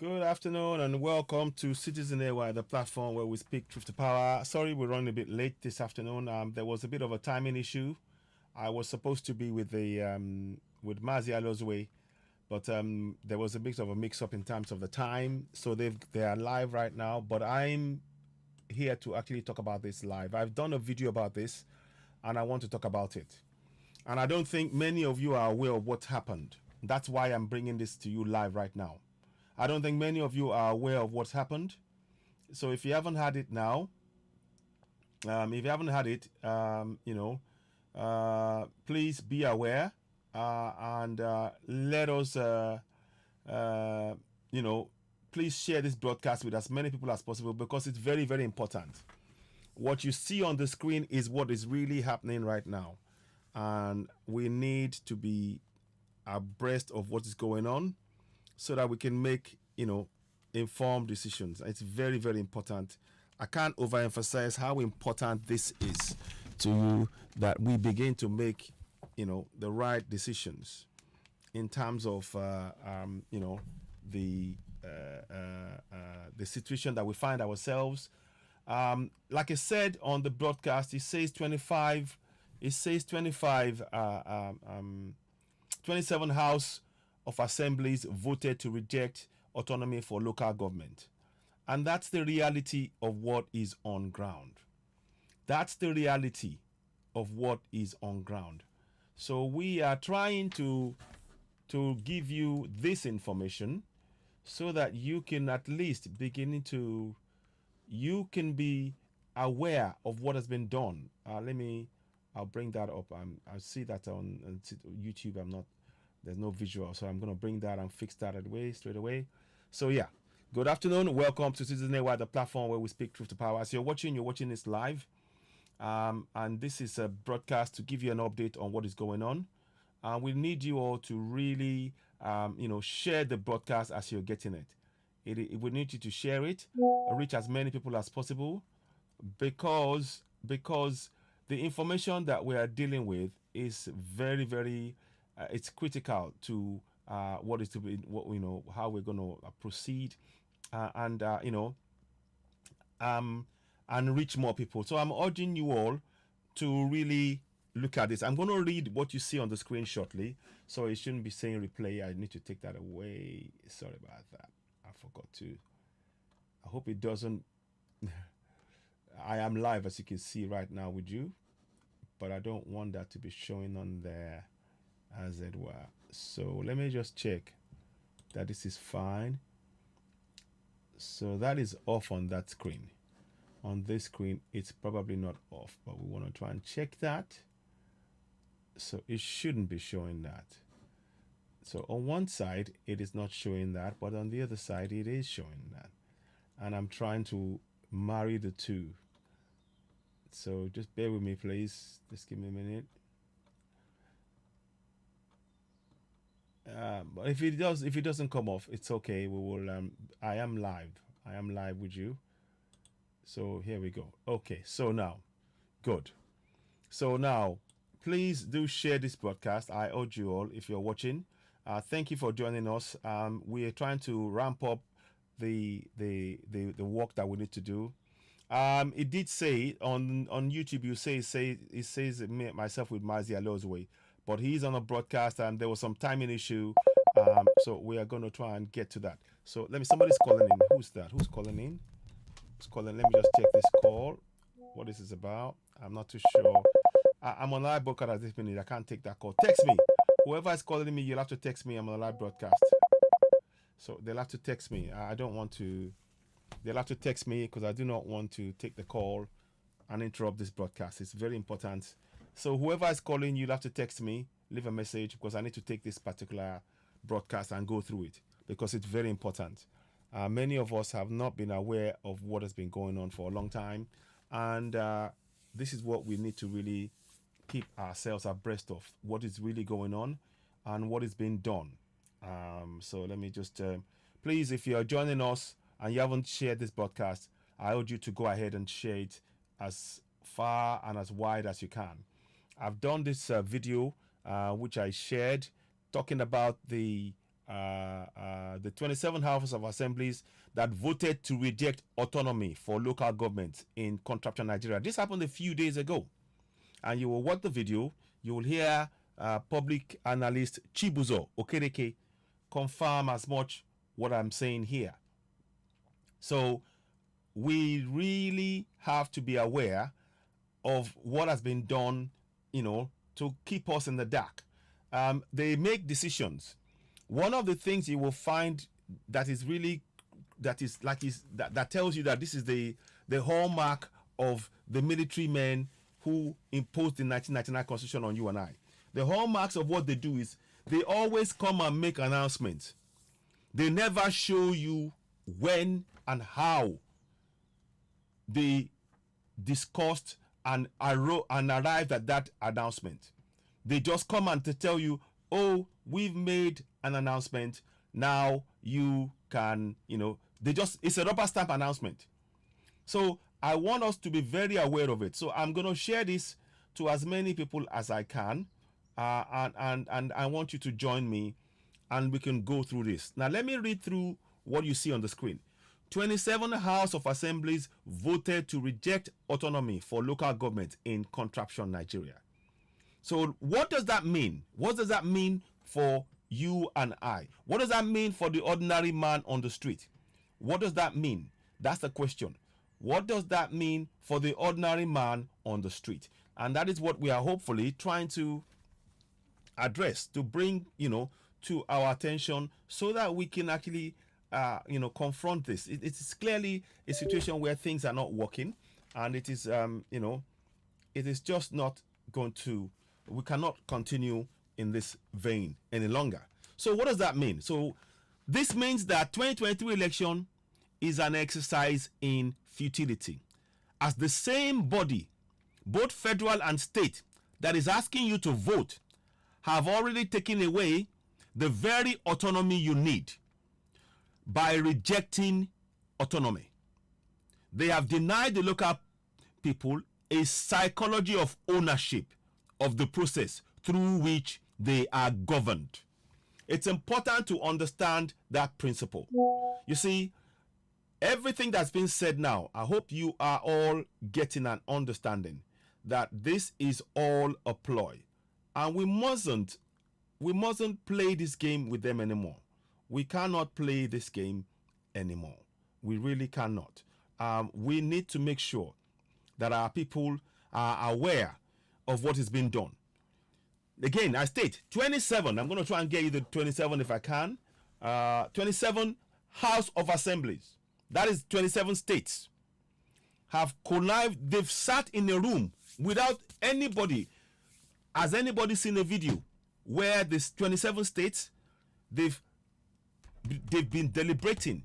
Good afternoon and welcome to Citizen AY, the platform where we speak truth to power. Sorry we're running a bit late this afternoon. There was a bit of a timing issue. I was supposed to be with with Mazi alozue, but there was a bit of a mix-up in terms of the time. So they are live right now, but I'm here to actually talk about this live. I've done a video about this, and I want to talk about it. And I don't think many of you are aware of what happened. That's why I'm bringing this to you live right now. I don't think many of you are aware of what's happened. So if you haven't had it now, if you haven't had it, please be aware and let us, please share this broadcast with as many people as possible because it's very, very important. What you see on the screen is what is really happening right now. And we need to be abreast of what is going on so that we can make, informed decisions. It's very, very important. I can't overemphasize how important this is to you that we begin to make, the right decisions in terms of, the situation that we find ourselves. Like I said on the broadcast, it says 25. It says 27 House of Assemblies voted to reject autonomy for local government. And that's the reality of what is on ground. That's the reality of what is on ground. So we are trying to give you this information so that you can at least you can be aware of what has been done. I'll bring that up. I see that on YouTube. There's no visual, so I'm going to bring that and fix that straight away. So yeah, good afternoon. Welcome to Citizen AY, the platform where we speak truth to power. As you're watching this live, and this is a broadcast to give you an update on what is going on. We need you all to really, share the broadcast as you're getting it. We need you to share it, reach as many people as possible, because the information that we are dealing with is very, very, it's critical to what is to be, how we're going to proceed, and reach more people. So I'm urging you all to really look at this. I'm going to read what you see on the screen shortly, so it shouldn't be saying replay. I need to take that away. Sorry about that. I forgot to. I hope it doesn't. I am live, as you can see right now with you, but I don't want that to be showing on there, as it were. So let me just check that this is fine. So that is off on that screen. On this screen, it's probably not off, but we want to try and check that. So it shouldn't be showing that. So on one side, it is not showing that, but on the other side, it is showing that. And I'm trying to marry the two. So just bear with me, please. Just give me a minute. But if it doesn't come off, it's okay. We will. I am live with you. So here we go. Okay. So now, good. So now, please do share this broadcast. I urge you all, if you're watching, thank you for joining us. We are trying to ramp up the work that we need to do. It did say on YouTube, it says myself with Mazi alozue, but he's on a broadcast and there was some timing issue. So we are going to try and get to that. So somebody's calling in. Who's that? Who's calling in? Who's calling? Let me just check this call. What this is about? I'm not too sure. I'm on live broadcast at this minute. I can't take that call. Text me. Whoever is calling me, you'll have to text me. I'm on a live broadcast. So they'll have to text me. I don't want to. They'll have to text me because I do not want to take the call and interrupt this broadcast. It's very important. So whoever is calling, you'll have to text me, leave a message, because I need to take this particular broadcast and go through it because it's very important. Many of us have not been aware of what has been going on for a long time. And this is what we need to really keep ourselves abreast of, what is really going on and what is being done. So let me just, please, if you're joining us and you haven't shared this broadcast, I urge you to go ahead and share it as far and as wide as you can. I've done this video, which I shared, talking about the the 27 House of Assemblies that voted to reject autonomy for local governments in contraption Nigeria. This happened a few days ago. And you will watch the video, you will hear public analyst Chibuzo Okereke confirm as much what I'm saying here. So we really have to be aware of what has been done, to keep us in the dark. They make decisions. One of the things you will find that is really, that tells you that this is the hallmark of the military men who imposed the 1999 Constitution on you and I. The hallmarks of what they do is they always come and make announcements. They never show you when and how they discussed and arrived at that announcement. They just come and to tell you, oh, we've made an announcement. Now you can, it's a rubber stamp announcement. So I want us to be very aware of it. So I'm going to share this to as many people as I can. And I want you to join me and we can go through this. Now, let me read through what you see on the screen. 27 House of Assemblies voted to reject autonomy for local government in contraption Nigeria. So what does that mean? What does that mean for you and I? What does that mean for the ordinary man on the street? What does that mean? That's the question. What does that mean for the ordinary man on the street? And that is what we are hopefully trying to address, to bring, to our attention so that we can actually, confront this. It is clearly a situation where things are not working, and it is, it is just not going to, we cannot continue in this vein any longer. So what does that mean? So this means that 2023 election is an exercise in futility, as the same body, both federal and state, that is asking you to vote have already taken away the very autonomy you need by rejecting autonomy. They have denied the local people a psychology of ownership of the process through which they are governed. It's important to understand that principle. You see, everything that's been said now, I hope you are all getting an understanding that this is all a ploy. And we mustn't play this game with them anymore. We cannot play this game anymore. We really cannot. We need to make sure that our people are aware of what is being done. Again, I state 27. I'm going to try and get you the 27 if I can. 27 House of Assemblies. That is 27 states have connived. They've sat in a room without anybody. Has anybody seen a video where this 27 states, they've been deliberating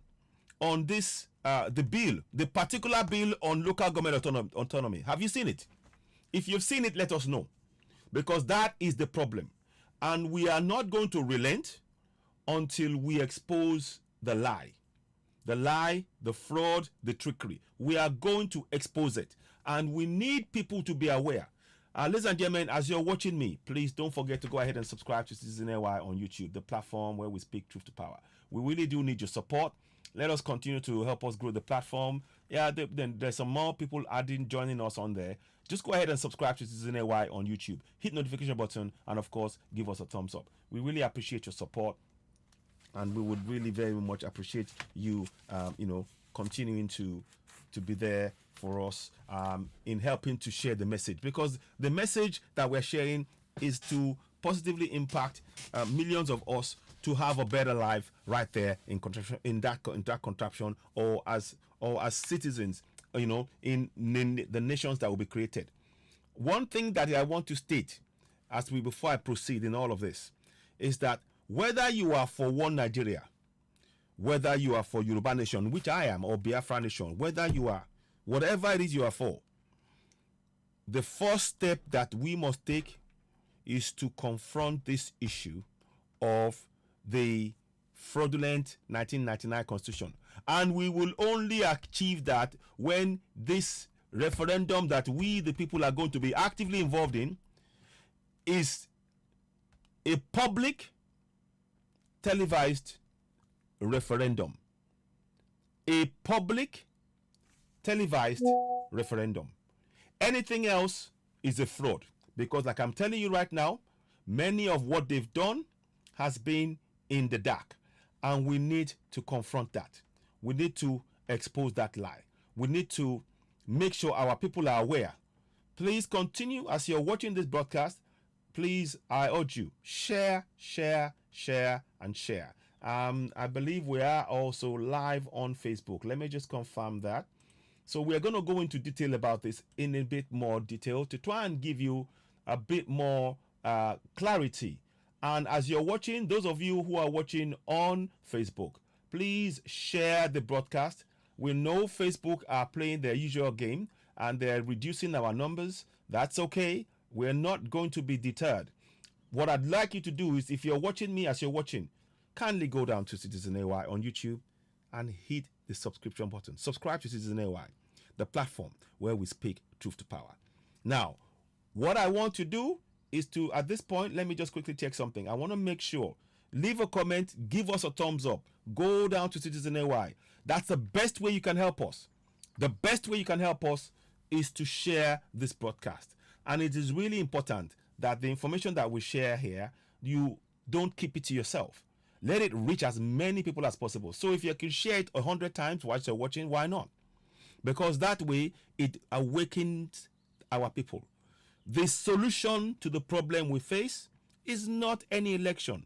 on this, the particular bill on local government autonomy? Have you seen it? If you've seen it, let us know, because that is the problem. And we are not going to relent until we expose the lie, the fraud, the trickery. We are going to expose it, and we need people to be aware. Ladies and gentlemen, as you're watching me, please don't forget to go ahead and subscribe to Citizen AY on YouTube, the platform where we speak truth to power. We really do need your support. Let us continue to help us grow the platform. Yeah, then there's some more people joining us on there. Just go ahead and subscribe to Citizen AY on YouTube. Hit notification button, and of course, give us a thumbs up. We really appreciate your support, and we would really very much appreciate you, continuing to be there for us in helping to share the message, because the message that we're sharing is to positively impact millions of us to have a better life right there in that contraption, or as citizens, in the nations that will be created. One thing that I want to state before I proceed in all of this is that whether you are for one Nigeria, whether you are for Yoruba nation, which I am, or Biafra nation, whether you are, whatever it is you are for, the first step that we must take is to confront this issue of the fraudulent 1999 Constitution. And we will only achieve that when this referendum that we, the people, are going to be actively involved in is a public, televised referendum. A public televised referendum. Anything else is a fraud, because like I'm telling you right now, many of what they've done has been in the dark, and we need to confront that. We need to expose that lie. We need to make sure our people are aware. Please continue as you're watching this broadcast. Please, I urge you, share, and share. I believe we are also live on Facebook. Let me just confirm that. So we're going to go into detail about this in a bit more detail to try and give you a bit more clarity. And as you're watching, those of you who are watching on Facebook, please share the broadcast. We know Facebook are playing their usual game and they're reducing our numbers. That's okay. We're not going to be deterred. What I'd like you to do is, if you're watching me as you're watching, kindly go down to Citizen AY on YouTube and hit the subscription button. Subscribe to Citizen AY, the platform where we speak truth to power. Now, what I want to do is to, at this point, let me just quickly check something. I want to make sure, leave a comment, give us a thumbs up, go down to Citizen AY. That's the best way you can help us. The best way you can help us is to share this broadcast. And it is really important that the information that we share here, you don't keep it to yourself. Let it reach as many people as possible. So if you can share it 100 times while you're watching, why not? Because that way it awakens our people. The solution to the problem we face is not any election.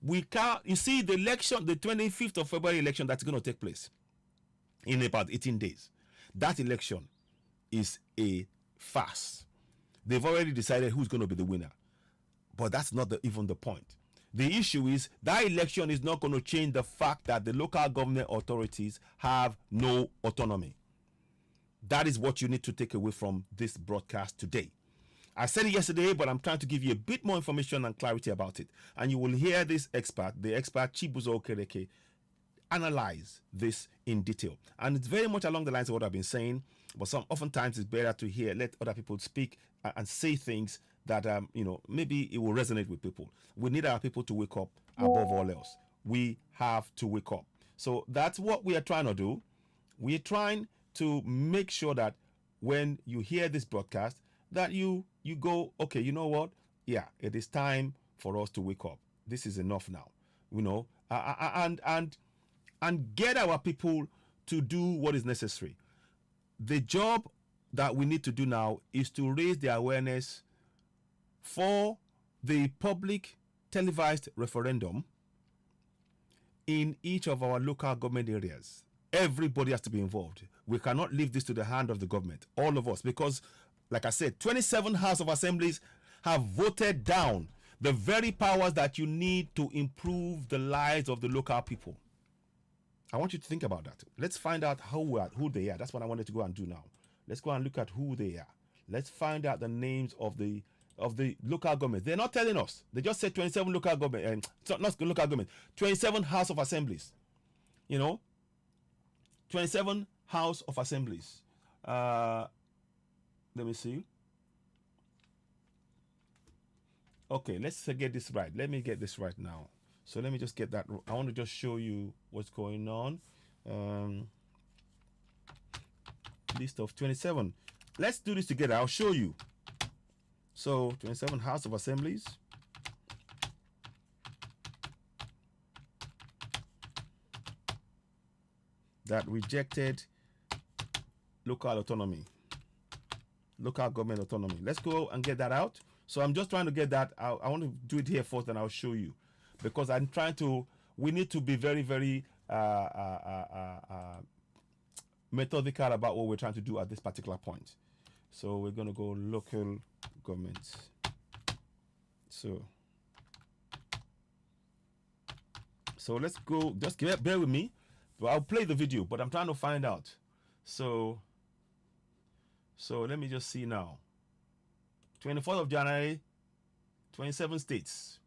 We can't, you see, the election, the 25th of February election that's going to take place in about 18 days. That election is a farce. They've already decided who's going to be the winner. But that's not even the point. The issue is that election is not going to change the fact that the local government authorities have no autonomy. That is what you need to take away from this broadcast today. I said it yesterday, but I'm trying to give you a bit more information and clarity about it. And you will hear this expert, the expert Chibuzo Okereke, analyze this in detail. And it's very much along the lines of what I've been saying, but oftentimes it's better to let other people speak and say things that, maybe it will resonate with people. We need our people to wake up above all else. We have to wake up. So that's what we are trying to do. We're trying to make sure that when you hear this broadcast, that you go, okay, you know what? Yeah, it is time for us to wake up. This is enough now, and get our people to do what is necessary. The job that we need to do now is to raise the awareness for the public televised referendum in each of our local government areas. Everybody has to be involved. We cannot leave this to the hand of the government, all of us, because like I said, 27 House of Assemblies have voted down the very powers that you need to improve the lives of the local people. I want you to think about that. Let's find out who they are. That's what I wanted to go and do now. Let's go and look at who they are. Let's find out the names of the local government. They're not telling us. They just said 27 local government, not local government, 27 House of Assemblies. 27 House of Assemblies. Let me see. Okay, let's get this right. Let me get this right now. So let me just get that. I want to just show you what's going on. List of 27. Let's do this together. I'll show you. So 27 House of Assemblies. That rejected local autonomy. Local government autonomy. Let's go and get that out. So I'm just trying to get that. I want to do it here first, and I'll show you, because I'm trying to. We need to be very, very methodical about what we're trying to do at this particular point. So we're going to go local governments. So let's go. Just bear with me. I'll play the video, but I'm trying to find out. So let me just see now. 24th of January, 27 states.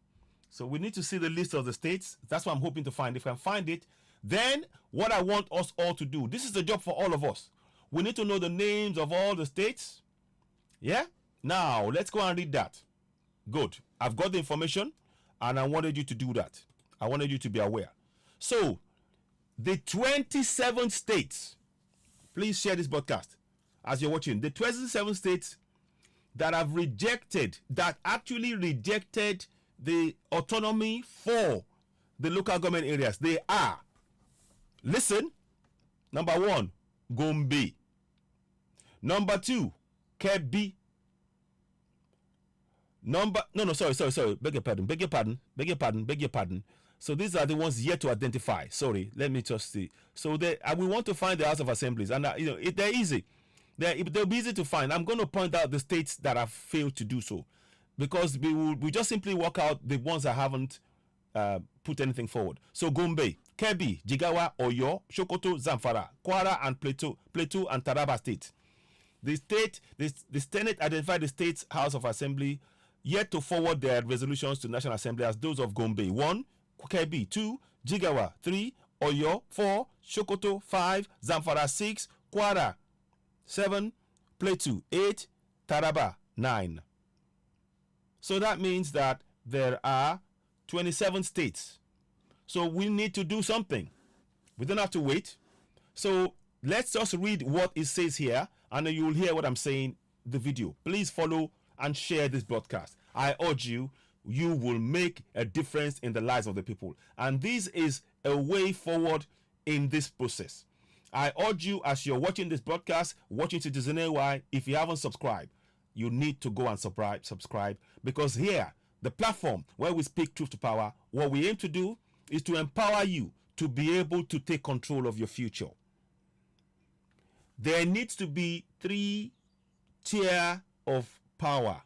So we need to see the list of the states. That's what I'm hoping to find. If I can find it, then what I want us all to do, this is the job for all of us. We need to know the names of all the states. Yeah? Now, let's go and read that. Good. I've got the information, and I wanted you to do that. I wanted you to be aware. So, the 27 states, please share this broadcast as you're watching. The 27 states that have rejected, that actually rejected the autonomy for the local government areas, they are, listen, number 1, Gombe. Number 2, Kebbi. Sorry. Beg your pardon. So these are the ones yet to identify. Sorry, let me just see. So we want to find the House of Assemblies, and they're easy. They'll be easy to find. I'm going to point out the states that have failed to do so, because we just simply work out the ones that haven't put anything forward. So Gombe, Kebbi, Jigawa, Oyo, Sokoto, Zamfara, Kwara, and Plateau and Taraba State. The Senate identified the state's House of Assembly yet to forward their resolutions to National Assembly as those of Gombe 1, Kebbi 2, Jigawa 3, Oyo 4, Sokoto 5, Zamfara 6, Kwara 7, Plateau 8, Taraba 9. So that means that there are 27 states. So we need to do something. We don't have to wait. So let's just read what it says here, and then you will hear what I'm saying in the video. Please follow and share this broadcast. I urge you, you will make a difference in the lives of the people. And this is a way forward in this process. I urge you, as you're watching this broadcast, watching Citizen AY, if you haven't subscribed, you need to go and subscribe, because here, the platform where we speak truth to power, what we aim to do is to empower you to be able to take control of your future. There needs to be 3 tiers of power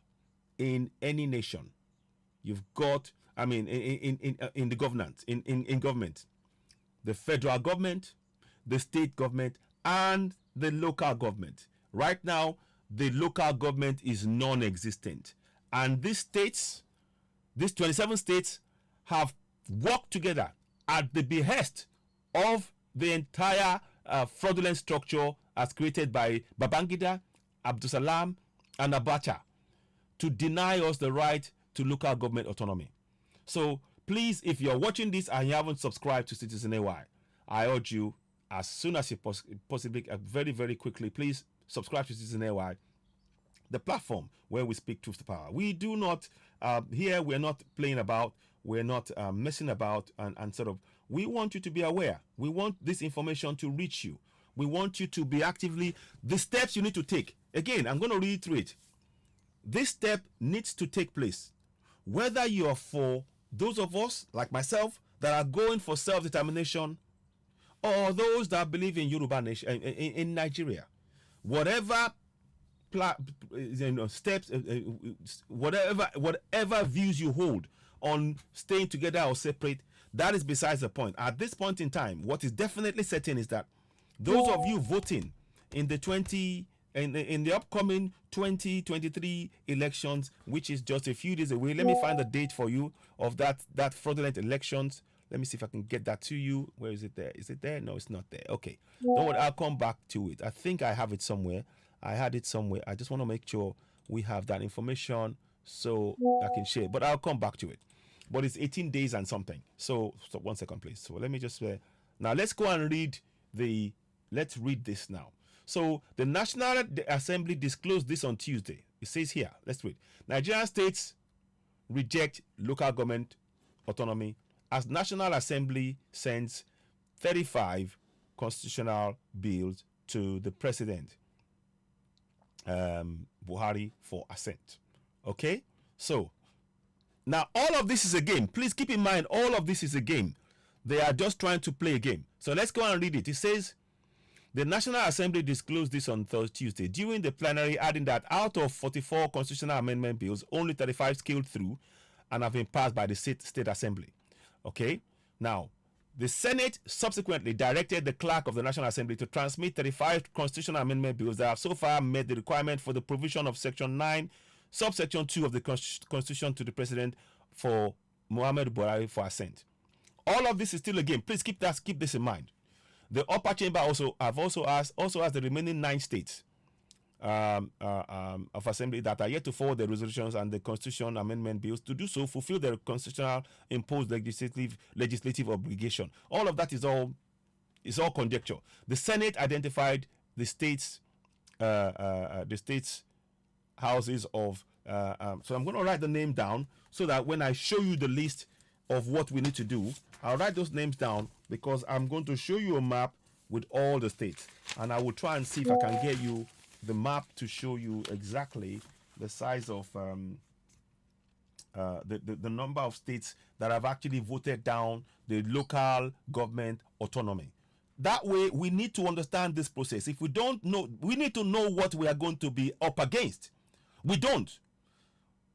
in any nation. You've got, in the governance, in government, the federal government, the state government, and the local government. Right now, the local government is non-existent, and these 27 states have worked together at the behest of the entire fraudulent structure as created by Babangida, Abdusalam, and Abacha to deny us the right to local government autonomy. So please, if you're watching this and you haven't subscribed to Citizen AY, I urge you, as soon as you possibly, very, very quickly, please subscribe to Citizen AY, the platform where we speak truth to power. We do not, here we're not playing about, we're not messing about, and sort of, we want you to be aware. We want this information to reach you. We want you to be actively, the steps you need to take. Again, I'm going to reiterate. This step needs to take place. Whether you are for those of us, like myself, that are going for self-determination, or those that believe in Yoruba nation, in Nigeria, whatever steps, whatever views you hold on staying together or separate, that is besides the point. At this point in time, what is definitely certain is that those of you voting in the upcoming 2023 elections, which is just a few days away. Let me find the date for you of that fraudulent elections. Let me see if I can get that to you. Where is it there? Is it there? No, it's not there. Okay. Don't worry, I'll come back to it. I think I have it somewhere. I had it somewhere. I just want to make sure we have that information so I can share. But I'll come back to it. But it's 18 days and something. So 1 second, please. So let me just now let's go and read let's read this now. So the National Assembly disclosed this on Tuesday. It says here, let's read. Nigerian states reject local government autonomy as National Assembly sends 35 constitutional bills to the President Buhari for assent. Okay? So, now all of this is a game. Please keep in mind, all of this is a game. They are just trying to play a game. So let's go and read it. It says, the National Assembly disclosed this on Tuesday during the plenary, adding that out of 44 constitutional amendment bills, only 35 scaled through and have been passed by the State Assembly. Okay? Now, the Senate subsequently directed the clerk of the National Assembly to transmit 35 constitutional amendment bills that have so far met the requirement for the provision of Section 9, subsection 2 of the Constitution to the President for Muhammadu Buhari for assent. All of this is still a game. Please keep this in mind. The upper chamber also asked the remaining 9 states of assembly that are yet to forward the resolutions and the constitution amendment bills to do so fulfill their constitutional imposed legislative obligation. All of that is all conjecture. The Senate identified the states houses of so I'm going to write the name down so that when I show you the list of what we need to do, I'll write those names down, because I'm going to show you a map with all the states, and I will try and see if I can get you the map to show you exactly the size of the number of states that have actually voted down the local government autonomy. That way, we need to understand this process. If we don't know, we need to know what we are going to be up against. We don't.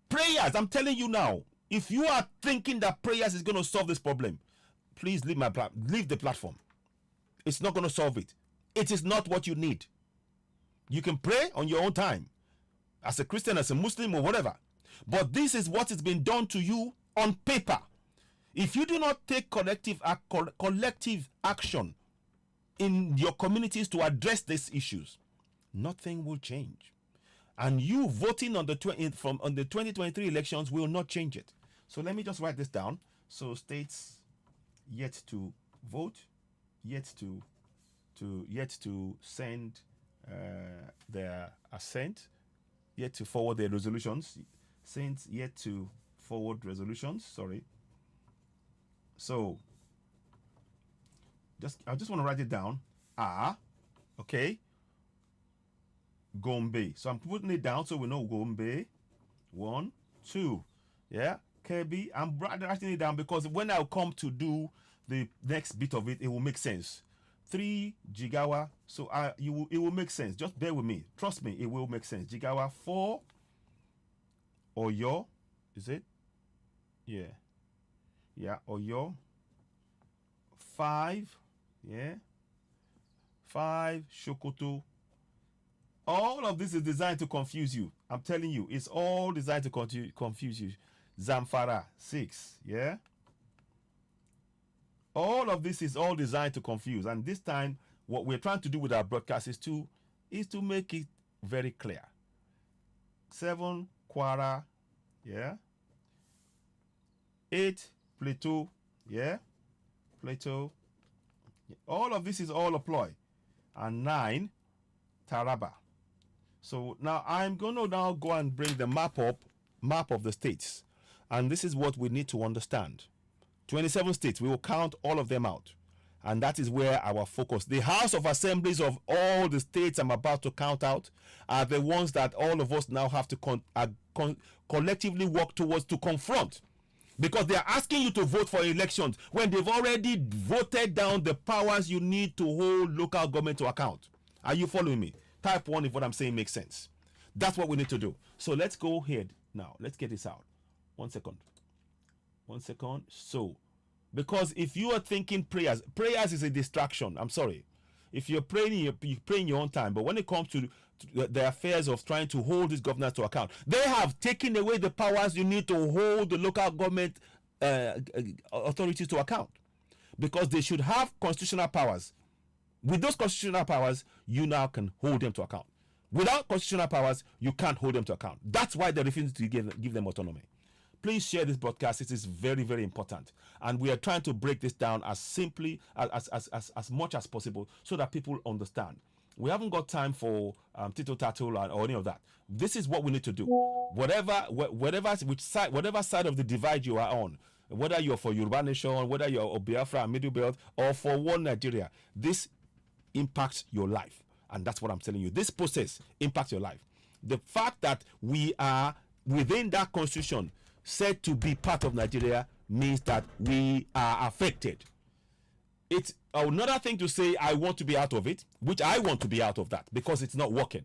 Prayers, I'm telling you now, if you are thinking that prayers is going to solve this problem, please leave the platform. It's not going to solve it. It is not what you need. You can pray on your own time, as a Christian, as a Muslim, or whatever. But this is what has been done to you on paper. If you do not take collective action in your communities to address these issues, nothing will change. And you voting on the 2023 elections will not change it. So let me just write this down. So states yet to vote, yet to send their assent, yet to forward their resolutions, saints yet to forward resolutions. Sorry. So I just want to write it down. Okay. Gombe. So I'm putting it down so we know Gombe. 1, 2. Yeah. KB. I'm writing it down because when I come to do the next bit of it, it will make sense. 3 Jigawa. So it will make sense. Just bear with me. Trust me, it will make sense. Jigawa. 4 Oyo. Is it? Yeah. Yeah. Oyo. 5. Yeah. 5 Shokoto. All of this is designed to confuse you. I'm telling you, it's all designed to confuse you. Zamfara. 6. Yeah. All of this is all designed to confuse. And this time, what we're trying to do with our broadcast is to make it very clear. 7 Kwara. Yeah. 8 Plateau. Yeah. Plateau. All of this is all a ploy. And 9 Taraba. So now I'm going to now go and bring the map of the states. And this is what we need to understand. 27 states, we will count all of them out. And that is where our focus. The House of Assemblies of all the states I'm about to count out are the ones that all of us now have to collectively work towards to confront. Because they are asking you to vote for elections when they've already voted down the powers you need to hold local government to account. Are you following me? Type 1 if what I'm saying makes sense. That's what we need to do. So let's go ahead now. Let's get this out. 1 second. 1 second. So, because if you are thinking prayers is a distraction. I'm sorry. If you're praying, you pray in your own time. But when it comes to the affairs of trying to hold these governors to account, they have taken away the powers you need to hold the local government authorities to account. Because they should have constitutional powers. With those constitutional powers, you now can hold them to account. Without constitutional powers, you can't hold them to account. That's why they refuse to give them autonomy. Please share this broadcast. It is very, very important. And we are trying to break this down as simply, as much as possible so that people understand. We haven't got time for tito tattle or any of that. This is what we need to do. Whatever side of the divide you are on, whether you're for Yoruba Nation, whether you're Biafra, Middle Belt, or for one Nigeria, this impacts your life. And that's what I'm telling you. This process impacts your life. The fact that we are within that constitution said to be part of Nigeria means that we are affected. It's another thing to say I want to be out of it, which I want to be out of that because it's not working.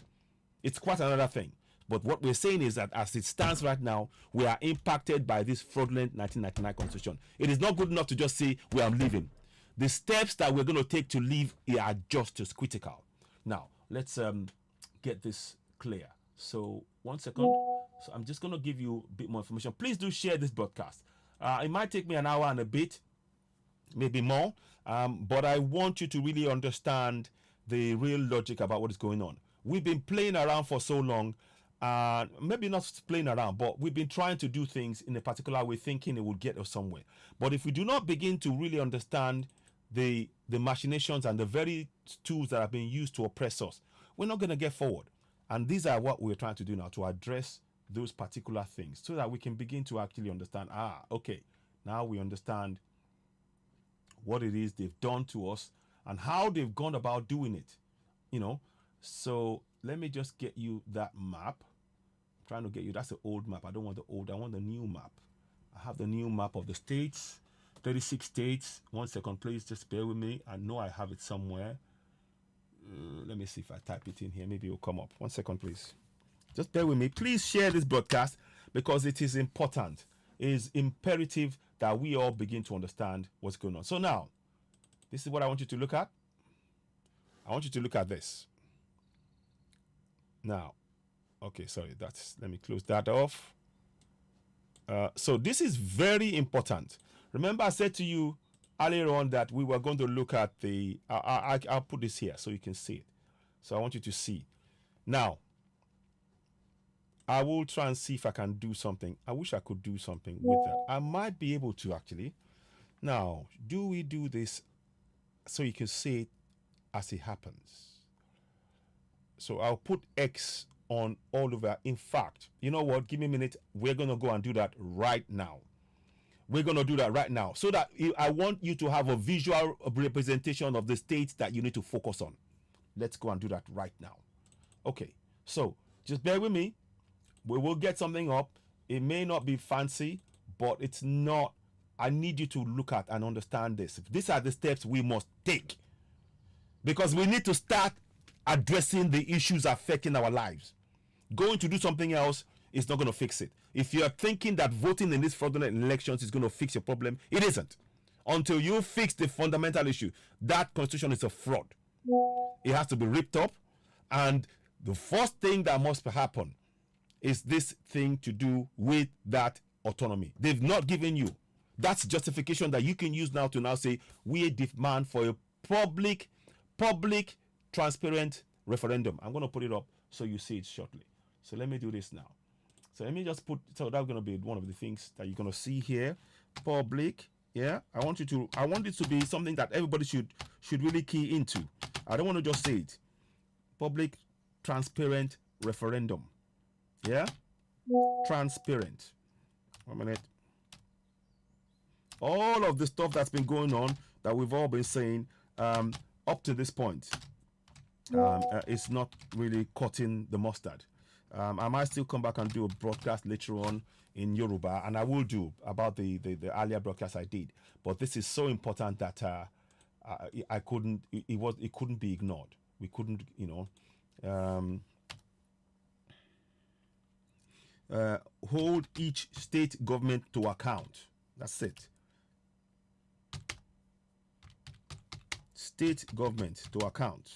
It's quite another thing. But what we're saying is that as it stands right now, we are impacted by this fraudulent 1999 constitution. It is not good enough to just say we are leaving. The steps that we're going to take to leave are just as critical. Now, let's get this clear. So, 1 second. So, I'm just going to give you a bit more information. Please do share this broadcast. It might take me an hour and a bit, maybe more. But I want you to really understand the real logic about what is going on. we've been playing around for so long, and maybe not playing around, but we've been trying to do things in a particular way, thinking it would get us somewhere. But if we do not begin to really understand the machinations and the very tools that are being used to oppress us, we're not going to get forward. And these are what we're trying to do now, to address those particular things so that we can begin to actually understand, okay, now we understand what it is they've done to us and how they've gone about doing it, you know. So let me just get you that map. I'm trying to get you, that's the old map. I don't want the old, I want the new map. I have the new map of the states, 36 states. 1 second, please, just bear with me. I know I have it somewhere. Let me see if I type it in here. Maybe it will come up. 1 second, please. Just bear with me. Please share this broadcast because it is important. It is imperative that we all begin to understand what's going on. So now, this is what I want you to look at. I want you to look at this. Now, okay, sorry, let me close that off. So this is very important. Remember, I said to you earlier on that we were going to look at the, I'll put this here so you can see it. So I want you to see. Now, I will try and see if I can do something. I wish I could do something with that. I might be able to actually. Now, do we do this so you can see it as it happens? So I'll put X on all over. In fact, you know what? Give me a minute. We're going to go and do that right now. We're going to do that right now so that I want you to have a visual representation of the states that you need to focus on. Let's go and do that right now. Okay, so just bear with me. We will get something up. It may not be fancy, but it's not. I need you to look at and understand this. These are the steps we must take because we need to start addressing the issues affecting our lives. Going to do something else is not going to fix it. If you're thinking that voting in these fraudulent elections is going to fix your problem, it isn't. Until you fix the fundamental issue, that constitution is a fraud. It has to be ripped up. And the first thing that must happen is this thing to do with that autonomy. They've not given you. That's justification that you can use now to now say, we demand for a public, transparent referendum. I'm going to put it up so you see it shortly. So let me do this now. So let me just put, so that's going to be one of the things that you're going to see here. Public, yeah. I want it to be something that everybody should really key into. I don't want to just say it. Public, transparent referendum. Yeah? Transparent. 1 minute. All of the stuff that's been going on that we've all been saying up to this point is not really cutting the mustard. I might still come back and do a broadcast later on in Yoruba, and I will do about the earlier broadcast I did. But this is so important that I couldn't. It couldn't be ignored. We couldn't, hold each state government to account. That's it. State government to account.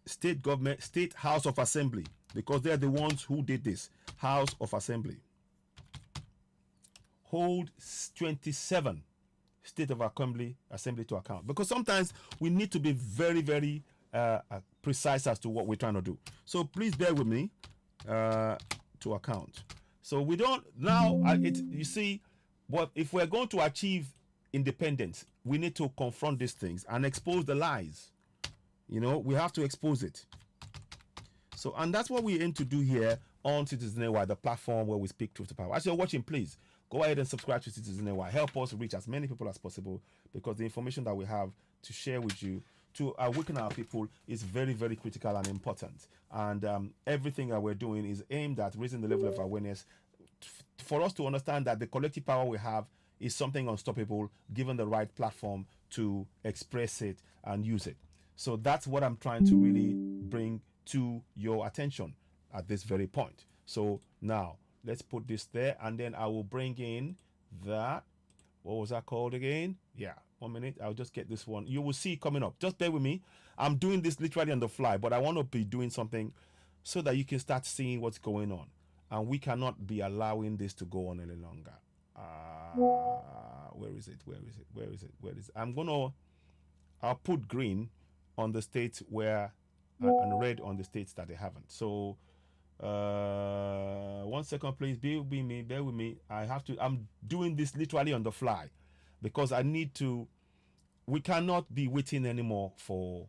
State government, state House of Assembly, because they're the ones who did this. House of Assembly. Hold 27 state of assembly to account, because sometimes we need to be very, very precise as to what we're trying to do. So please bear with me. To account. So we don't now. You see, what if we're going to achieve independence? We need to confront these things and expose the lies. We have to expose it. So, and that's what we aim to do here on Citizen AY, the platform where we speak truth to power. As you're watching, please go ahead and subscribe to Citizen AY. Help us reach as many people as possible, because the information that we have to share with you to awaken our people is very, very critical and important. And everything that we're doing is aimed at raising the level of awareness for us to understand that the collective power we have is something unstoppable, given the right platform to express it and use it. So that's what I'm trying to really bring to your attention at this very point. So now let's put this there, and then I will bring in that. What was that called again? Yeah, 1 minute. I'll just get this one. You will see it coming up. Just bear with me. I'm doing this literally on the fly, but I want to be doing something so that you can start seeing what's going on. And we cannot be allowing this to go on any longer. Where is it? I'll put green on the states where and red on the states that they haven't. So 1 second, please. Bear with me. Bear with me. I'm doing this literally on the fly because I need to. We cannot be waiting anymore for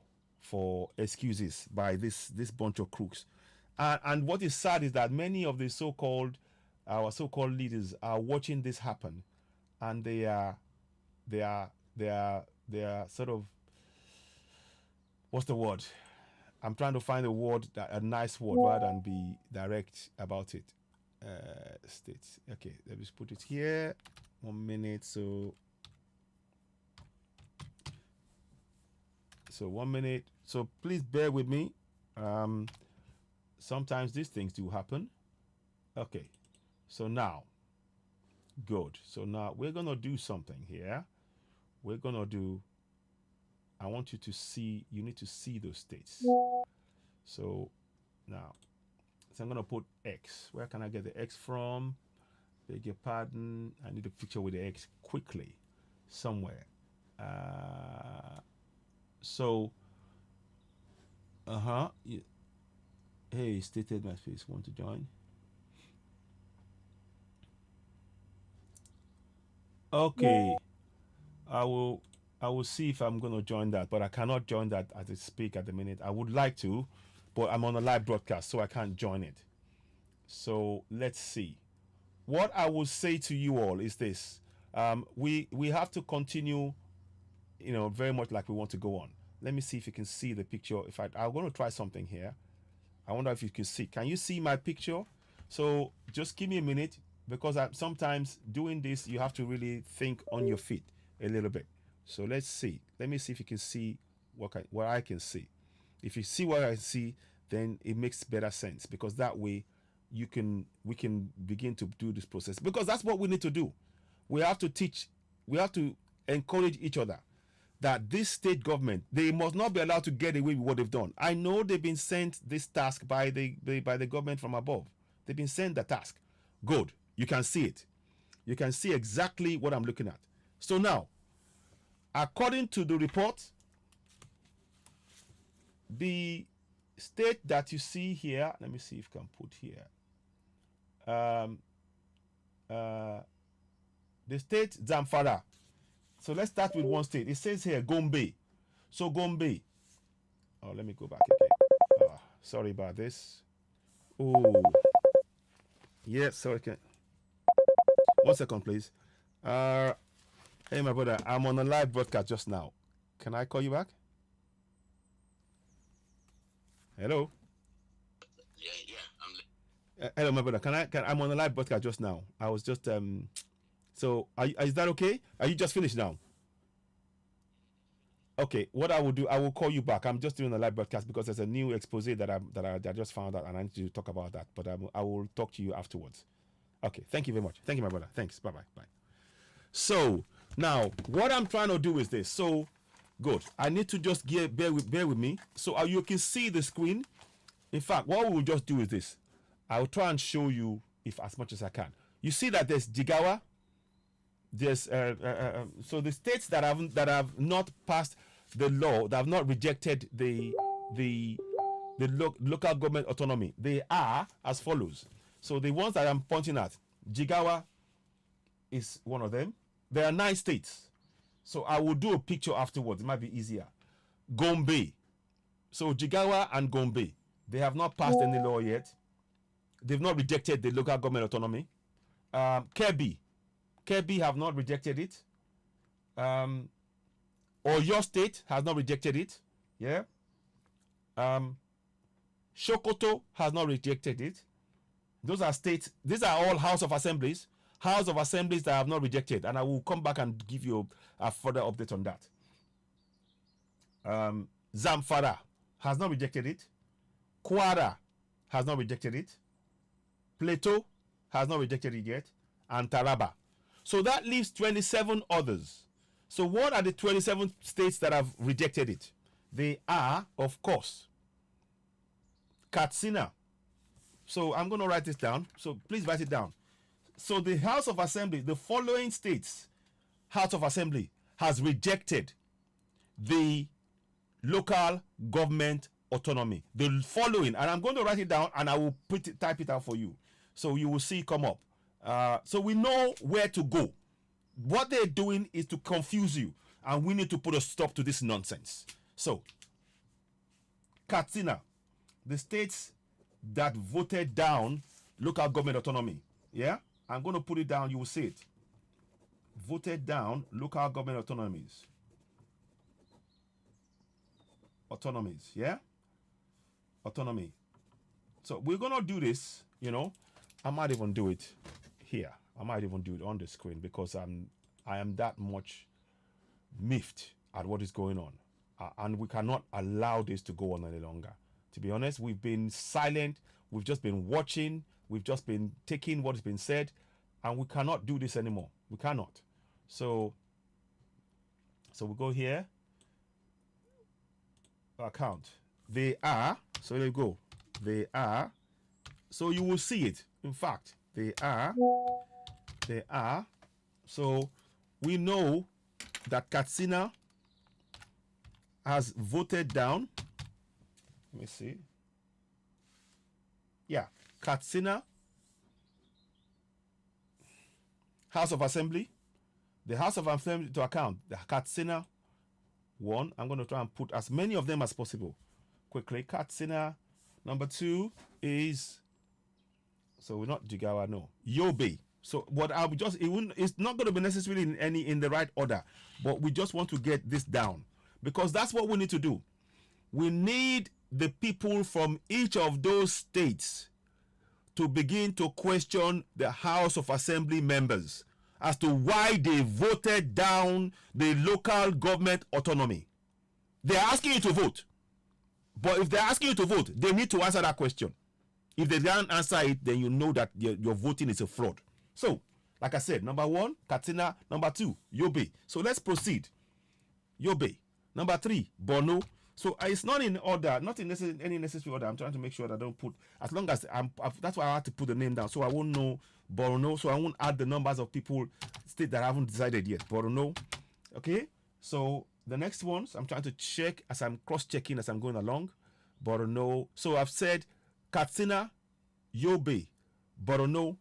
excuses by this bunch of crooks. And what is sad is that many of the our so-called leaders are watching this happen, and they are sort of, what's the word? I'm trying to find a nice word rather than be direct about it. States. Okay, let me just put it here. 1 minute. So 1 minute. So please bear with me. Sometimes these things do happen. Okay. So now, good. So now we're gonna do something here. We're gonna do. I want you to see. You need to see those states. So now, so I'm gonna put X. Where can I get the X from? Beg your pardon. I need a picture with the X quickly, somewhere. So, yeah. Hey, stated my space. Want to join? Okay. I will see if I'm going to join that, but I cannot join that as I speak at the minute. I would like to, but I'm on a live broadcast, so I can't join it. So let's see. What I will say to you all is this: we have to continue, very much like we want to go on. Let me see if you can see the picture. I'm going to try something here. I wonder if you can see. Can you see my picture? So just give me a minute, because sometimes doing this, you have to really think on your feet a little bit. So let's see. Let me see if you can see what I can see. If you see what I see, then it makes better sense, because that way we can begin to do this process, because that's what we need to do. We have to teach. We have to encourage each other that this state government, they must not be allowed to get away with what they've done. I know they've been sent this task by the government from above. They've been sent the task. Good. You can see it. You can see exactly what I'm looking at. So now, according to the report, the state that you see here, let me see if I can put here. The state Zamfara. So let's start with one state. It says here Gombe. So Gombe. Oh, let me go back again. Sorry about this. Oh, yeah. So I can. 1 second, please. Hey, my brother. I'm on a live broadcast just now. Can I call you back? Hello. Yeah. Hello, my brother. I'm on a live broadcast just now. I was just So is that okay? Are you just finished now? Okay. What I will do, I will call you back. I'm just doing a live broadcast because there's a new expose that I just found out, and I need to talk about that. But I will talk to you afterwards. Okay. Thank you very much. Thank you, my brother. Thanks. Bye. So now what I'm trying to do is this. So good. I need to just bear with me. So you can see the screen. In fact, what we will just do is this. I will try and show you as much as I can. You see that there's Jigawa. There's so the states that have not passed the law, that have not rejected the local government autonomy, they are as follows. So the ones that I'm pointing at, Jigawa is one of them. There are 9 states. So I will do a picture afterwards. It might be easier. Gombe. So Jigawa and Gombe, they have not passed any law yet. They've not rejected the local government autonomy. Kebbi have not rejected it. Or your state has not rejected it. Yeah. Sokoto has not rejected it. Those are states. These are all House of Assemblies. House of Assemblies that have not rejected. And I will come back and give you a further update on that. Zamfara has not rejected it. Kwara has not rejected it. Plateau has not rejected it yet. And Taraba. So that leaves 27 others. So what are the 27 states that have rejected it? They are, of course, Katsina. So I'm going to write this down. So please write it down. So the House of Assembly, the following states, House of Assembly has rejected the local government autonomy. The following, and I'm going to write it down and I will type it out for you. So you will see it come up. So we know where to go. What they're doing is to confuse you, and we need to put a stop to this nonsense. So, Katsina, the states that voted down local government autonomy. Yeah, I'm going to put it down. You will see it. Voted down local government autonomies. Autonomies, yeah? Autonomy. So we're going to do this, you know. I might even do it here. I might even do it on the screen because I am that much miffed at what is going on. And we cannot allow this to go on any longer. To be honest, we've been silent. We've just been watching. We've just been taking what has been said. And we cannot do this anymore. We cannot. So we go here. Account. They are. So there you go. They are. So you will see it. In fact, they are. They are. So we know that Katsina has voted down. Let me see. Yeah, Katsina House of Assembly. The House of Assembly to account. The Katsina one. I'm going to try and put as many of them as possible. Quickly. Katsina. Number 2 is, so we're not Jigawa, no. Yobe. So what I would just, it's not going to be necessarily in the right order, but we just want to get this down because that's what we need to do. We need the people from each of those states to begin to question the House of Assembly members as to why they voted down the local government autonomy. They're asking you to vote. But if they're asking you to vote, they need to answer that question. If they don't answer it, then you know that your voting is a fraud. So, like I said, number 1, Katsina. Number 2, Yobe. So let's proceed. Yobe. Number 3, Borno. So it's not in order, not in any necessary order. I'm trying to make sure that I don't put, as long as that's why I had to put the name down. So I won't know Borno. So I won't add the numbers of people, state that I haven't decided yet. Borno. Okay. So the next ones, I'm trying to check as I'm cross-checking as I'm going along. Borno. So I've said Katsina, Yobe, Borno,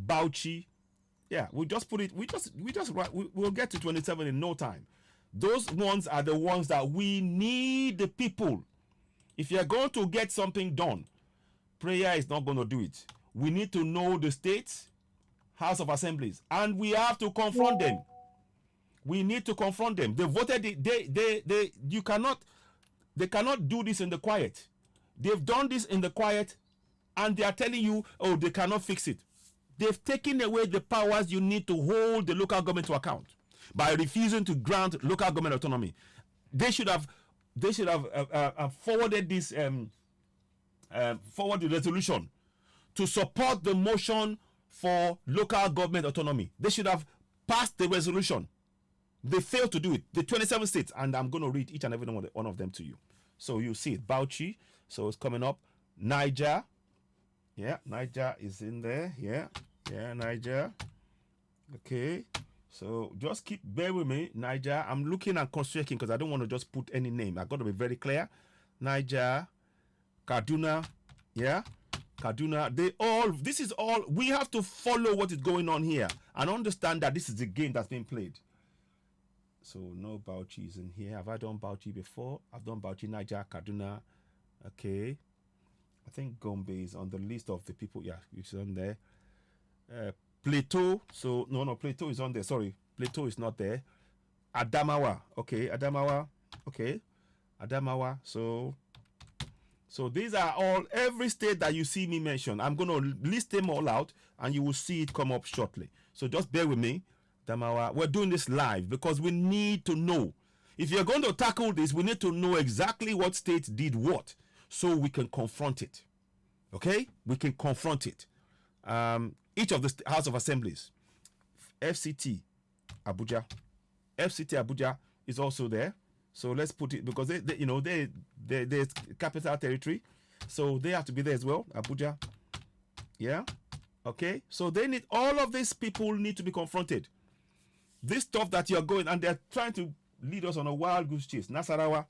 Bauchi. Yeah, we just put it. We'll get to 27 in no time. Those ones are the ones that we need the people. If you're going to get something done, prayer is not going to do it. We need to know the states, House of Assemblies, and we have to confront them. We need to confront them. They voted. They cannot do this in the quiet. They've done this in the quiet, and they are telling you, oh, they cannot fix it. They've taken away the powers you need to hold the local government to account by refusing to grant local government autonomy. They should have forwarded this forward the resolution to support the motion for local government autonomy. They should have passed the resolution. They failed to do it. The 27 states, and I'm going to read each and every one of them to you. So you see it. Bauchi, so it's coming up. Niger, yeah, Niger is in there. Yeah, Niger. Okay, so just bear with me. Niger, I'm looking and cross-checking because I don't want to just put any name. I've got to be very clear. Niger, Kaduna, yeah, Kaduna. This is all. We have to follow what is going on here and understand that this is the game that's being played. So no Bauchi is in here. Have I done Bauchi before? I've done Bauchi, Niger, Kaduna. Okay. I think Gombe is on the list of the people. Yeah, it's on there. Plateau. So no, Plateau is on there. Sorry, Plateau is not there. Adamawa. Okay, Adamawa. Okay, Adamawa. So these are all, every state that you see me mention. I'm going to list them all out, and you will see it come up shortly. So just bear with me. Adamawa. We're doing this live because we need to know. If you're going to tackle this, we need to know exactly what state did what, so we can confront it. Okay? We can confront it. Each of the House of Assemblies. FCT Abuja. FCT Abuja is also there. So let's put it, because they're capital territory. So they have to be there as well. Abuja. Yeah. Okay. So they need, all of these people need to be confronted. This stuff that you're going, and they're trying to lead us on a wild goose chase. Nasarawa.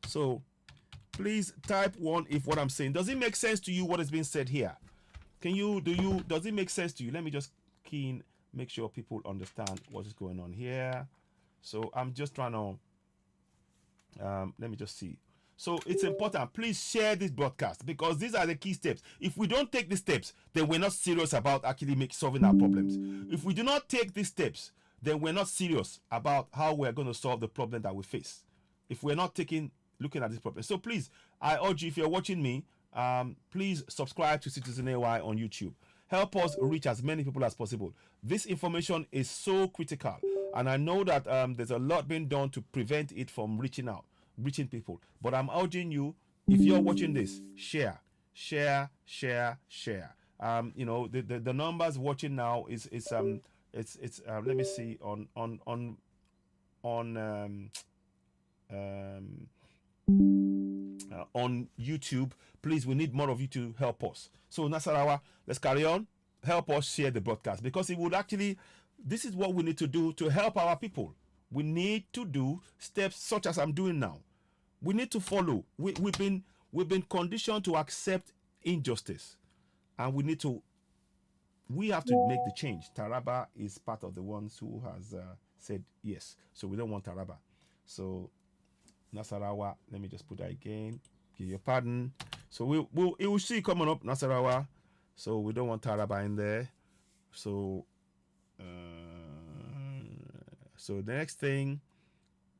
So Please type 1 if what I'm saying, does it make sense to you what is being said here? Does it make sense to you? Let me just make sure people understand what is going on here. So I'm just trying to, let me just see. So it's important. Please share this broadcast, because these are the key steps. If we don't take these steps, then we're not serious about actually solving our problems. If we do not take these steps, then we're not serious about how we're going to solve the problem that we face. If we're not looking at this problem. So please, I urge you, if you're watching me, please subscribe to Citizen AY on YouTube. Help us reach as many people as possible. This information is so critical, and I know that there's a lot being done to prevent it from reaching people. But I'm urging you, if you're watching this, share. You know, the numbers watching now is let me see on YouTube. Please, we need more of you to help us. So Nasarawa, let's carry on. Help us share the broadcast, because it would actually, this is what we need to do to help our people. We need to do steps such as I'm doing now. We need to follow. We've been conditioned to accept injustice, and we have to make the change. Taraba is part of the ones who has said yes, so we don't want Taraba. So Nasarawa, let me just put that again. Give your pardon. So it will see coming up, Nasarawa. So we don't want Taraba in there. So so the next thing,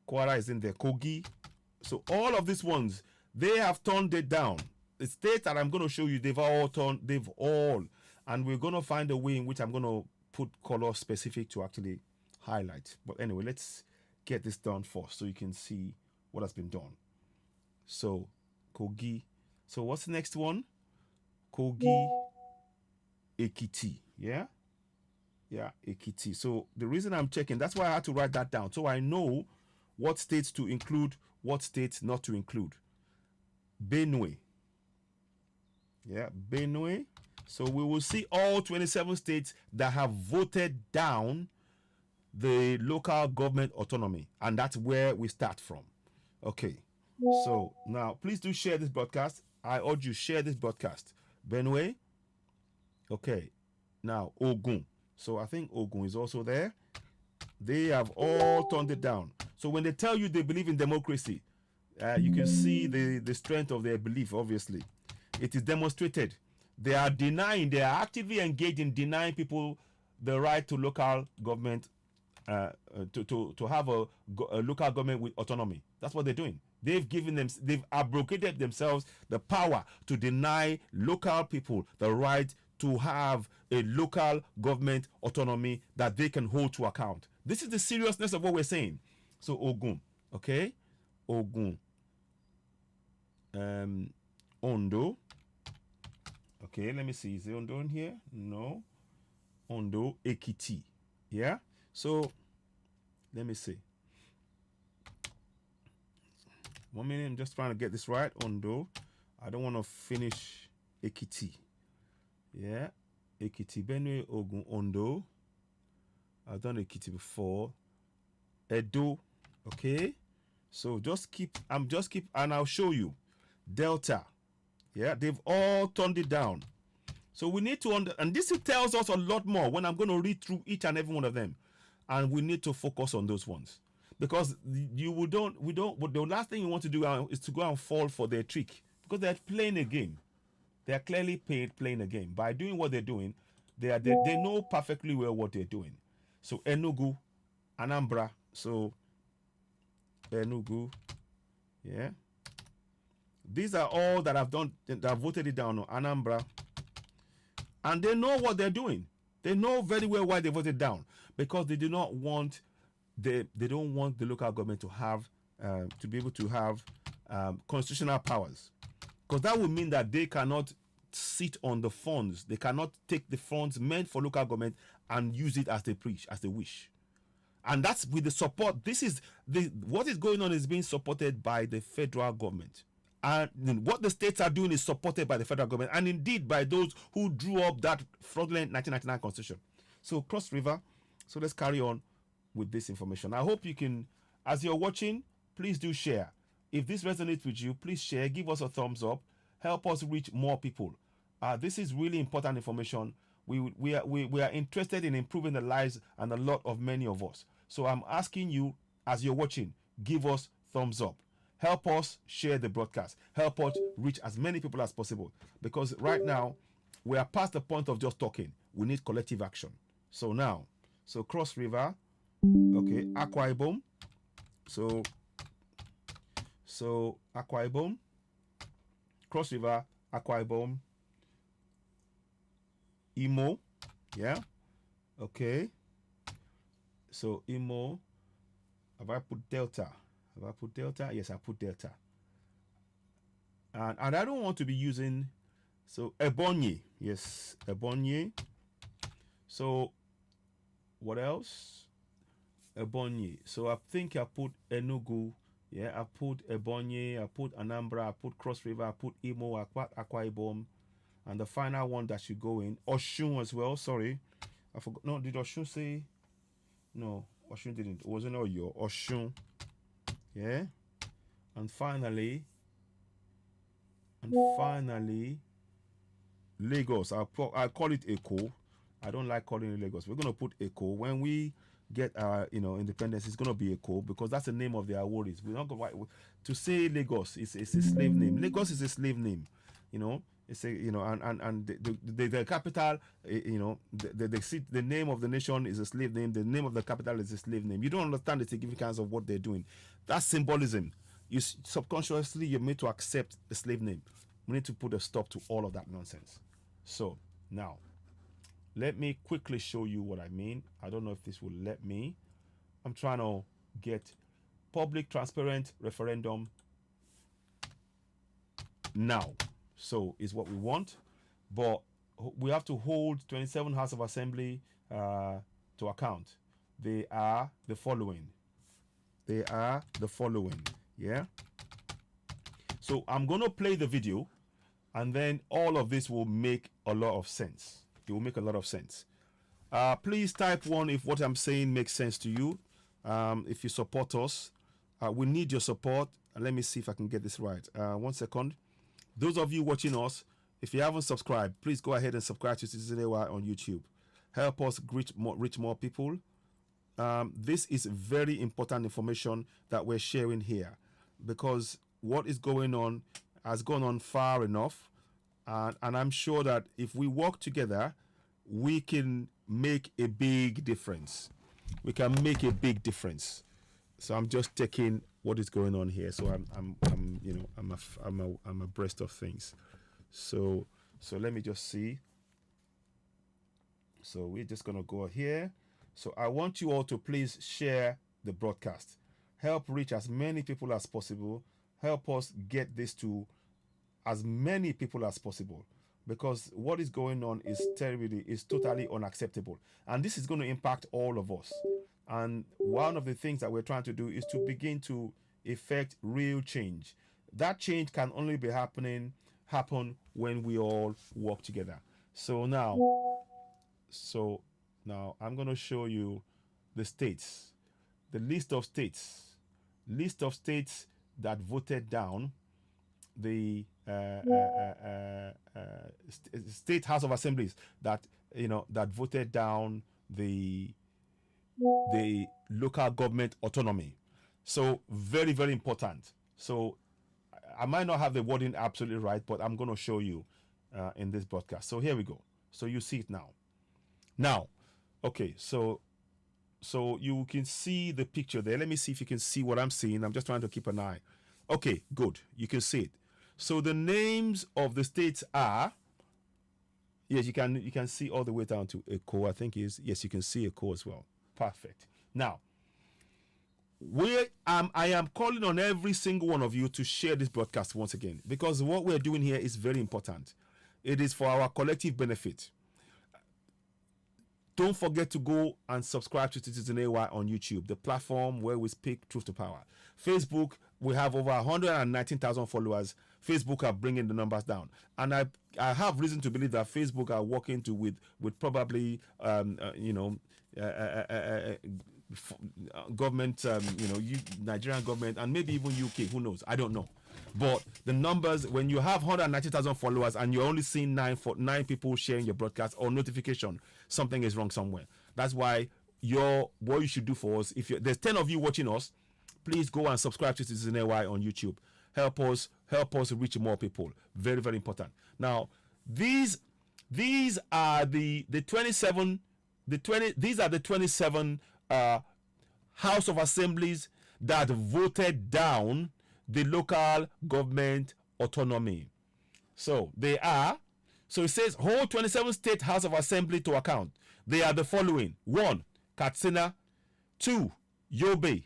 Kwara is in there, Kogi. So all of these ones, they have turned it down. The states that I'm going to show you, they've all, and we're going to find a way in which I'm going to put color specific to actually highlight. But anyway, let's get this done first so you can see what has been done. So Kogi. So what's the next one? Kogi, Ekiti. Yeah, Ekiti. So the reason I'm checking, that's why I had to write that down, so I know what states to include, what states not to include. Benue. Yeah, Benue. So we will see all 27 states that have voted down the local government autonomy, and that's where we start from. Okay, so now please do share this broadcast. I urge you, share this broadcast. Benue. Okay, now Ogun. So I think Ogun is also there. They have all turned it down. So when they tell you they believe in democracy, you can see the strength of their belief. Obviously, it is demonstrated. They are actively engaged in denying people the right to local government, to have a local government with autonomy. That's what they're doing. They've abrogated themselves the power to deny local people the right to have a local government autonomy that they can hold to account. This is the seriousness of what we're saying. So Ogun, okay, Ogun, Ondo. Okay, let me see. Is it Ondo in here? No. Ondo, Ekiti. Yeah. So let me see. 1 minute. I'm just trying to get this right. Ondo. I don't want to finish Ekiti. Yeah. Ekiti, Benue, Ogun, Ondo. I've done Ekiti before. Edo. Okay. So and I'll show you. Delta. Yeah, they've all turned it down. So we need to and this tells us a lot more when I'm going to read through each and every one of them. And we need to focus on those ones. Because the last thing you want to do is to go and fall for their trick. Because they're playing a game. They are clearly playing a game. By doing what they're doing, they know perfectly well what they're doing. So Enugu, Anambra. So Enugu, yeah. These are all that have voted it down on Anambra. And they know what they're doing. They know very well why they voted down. Because they do not want they don't want the local government to have to be able to have constitutional powers. Because that would mean that they cannot sit on the funds. They cannot take the funds meant for local government and use it as they preach, as they wish. And that's with the support. What is going on is being supported by the federal government. And what the states are doing is supported by the federal government, and indeed by those who drew up that fraudulent 1999 constitution. So Cross River. So let's carry on with this information. I hope you can, as you're watching, please do share. If this resonates with you, please share, give us a thumbs up, help us reach more people. This is really important information. We are interested in improving the lives and a lot of many of us. So I'm asking you, as you're watching, give us thumbs up. Help us share the broadcast. Help us reach as many people as possible. Because right now, we are past the point of just talking. We need collective action. So now, so Cross River, okay, Akwa Ibom. So Akwa Ibom, Cross River, Akwa Ibom, Imo, yeah, okay. So Imo, have I put Delta? Have I put Delta? Yes, I put Delta. And I don't want to be using, so Ebonyi, yes, Ebonyi. So what else? Ebonyi. So I think I put Enugu. Yeah, I put Ebonyi, I put Anambra, I put Cross River, I put Imo, I put Akwa Ibom. And the final one that should go in, Oshun as well. Sorry, I forgot. No, did Oshun say? No, Oshun didn't. It wasn't Oyo. Oshun. Yeah. And finally, Lagos. I call it Eko. I don't like calling it Lagos. We're gonna put Eko when we get our independence. It's gonna be Eko because that's the name of their Aworis. We're not gonna to say Lagos. It's a slave name. Lagos is a slave name. It's a and the capital. The name of the nation is a slave name. The name of the capital is a slave name. You don't understand the significance of what they're doing. That's symbolism. You subconsciously you're made to accept the slave name. We need to put a stop to all of that nonsense. So now, let me quickly show you what I mean. I don't know if this will let me. I'm trying to get public transparent referendum now. So is what we want, but we have to hold 27 House of Assembly to account. They are the following. Yeah. So I'm going to play the video, and then all of this will make a lot of sense. It will make a lot of sense. Please type 1 if what I'm saying makes sense to you. If you support us, we need your support. Let me see if I can get this right. 1 second. Those of you watching us, if you haven't subscribed, please go ahead and subscribe to Citizen AY on YouTube. Help us reach more people. This is very important information that we're sharing here, because what is going on has gone on far enough. And I'm sure that if we work together, we can make a big difference. We can make a big difference. So I'm just taking what is going on here. So I'm abreast of things. So let me just see. So we're just gonna go here. So I want you all to please share the broadcast. Help reach as many people as possible. Help us get this to as many people as possible, because what is going on is totally unacceptable, and this is going to impact all of us. And one of the things that we're trying to do is to begin to effect real change. That change can only happen when we all work together. So now I'm going to show you the states, the list of states that voted down the state House of Assemblies that voted down the local government autonomy. So very, very important. So I might not have the wording absolutely right, but I'm going to show you in this broadcast. So here we go. So you see it now. Okay, so you can see the picture there. Let me see if you can see what I'm seeing. I'm just trying to keep an eye. Okay, good. You can see it. So the names of the states are, yes, you can see all the way down to Eko, I think is, yes, you can see Eko as well. Perfect. Now, I am calling on every single one of you to share this broadcast once again, because what we're doing here is very important. It is for our collective benefit. Don't forget to go and subscribe to Citizen AY on YouTube, the platform where we speak truth to power. Facebook, we have over 119,000 followers. Facebook are bringing the numbers down, and I have reason to believe that Facebook are working with probably government, Nigerian government, and maybe even UK. Who knows? I don't know. But the numbers, when you have 190,000 followers and you're only seeing nine people sharing your broadcast or notification, something is wrong somewhere. That's why what you should do for us, if there's 10 of you watching us, please go and subscribe to Citizen AY on YouTube. Help us reach more people. Very, very important. Now, these are the 27 these are the 27 House of Assemblies that voted down the local government autonomy. So it says hold 27 state House of Assembly to account. They are the following: 1, Katsina; 2, Yobe;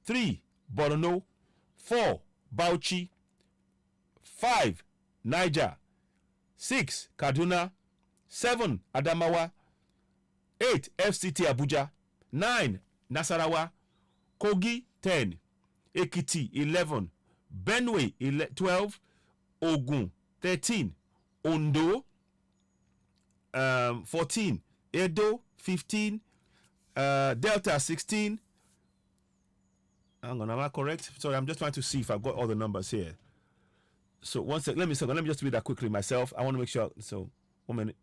3, Borno; 4, Bauchi; 5, Niger; 6, Kaduna; 7, Adamawa; 8, FCT Abuja; 9, Nasarawa; Kogi 10, Ekiti 11, Benue 12, Ogun 13, Ondo 14, Edo 15, Delta 16. Hang on, am I correct? Sorry, I'm just trying to see if I've got all the numbers here. So one sec, let me just read that quickly myself. I want to make sure. So 1 minute.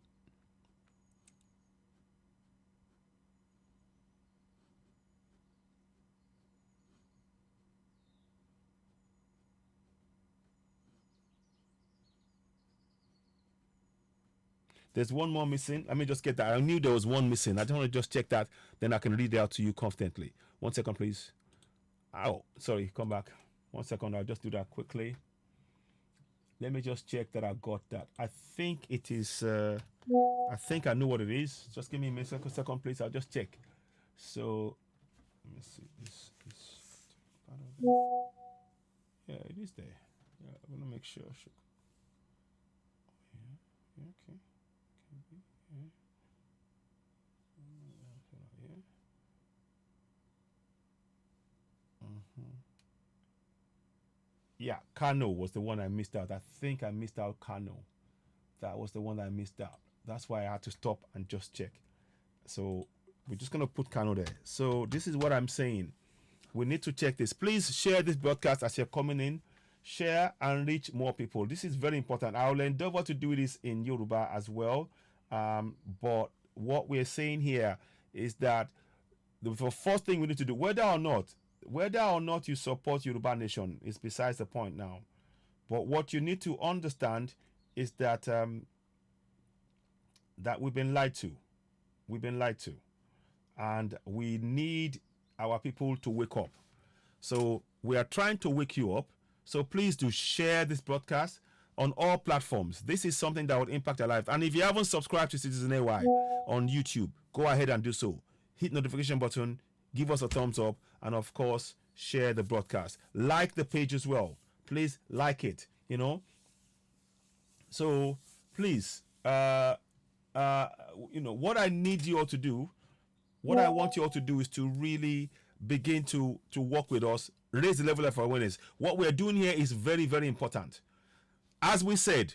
There's one more missing. Let me just get that. I knew there was one missing. I just want to just check that. Then I can read it out to you confidently. 1 second, please. Oh, sorry. Come back. 1 second. I'll just do that quickly. Let me just check that I got that. I think it is. I think I know what it is. Just give me a second, please. I'll just check. So, let me see. Yeah, it is there. Yeah, I'm going to make sure. Yeah, okay. Yeah, Kano was the one I missed out. I think I missed out Kano. That was the one that I missed out. That's why I had to stop and just check. So we're just going to put Kano there. So this is what I'm saying. We need to check this. Please share this broadcast as you're coming in. Share and reach more people. This is very important. I'll endeavor to do this in Yoruba as well. But what we're saying here is that the first thing we need to do, whether or not you support Yoruba Nation, is besides the point now. But what you need to understand is that that we've been lied to. We've been lied to. And we need our people to wake up. So we are trying to wake you up. So please do share this broadcast on all platforms. This is something that will impact your life. And if you haven't subscribed to Citizen AY on YouTube, go ahead and do so. Hit notification button, give us a thumbs up, and of course, share the broadcast. Like the page as well. Please like it, So please, what I need you all to do, what I want you all to do is to really begin to work with us, raise the level of awareness. What we're doing here is very, very important. As we said,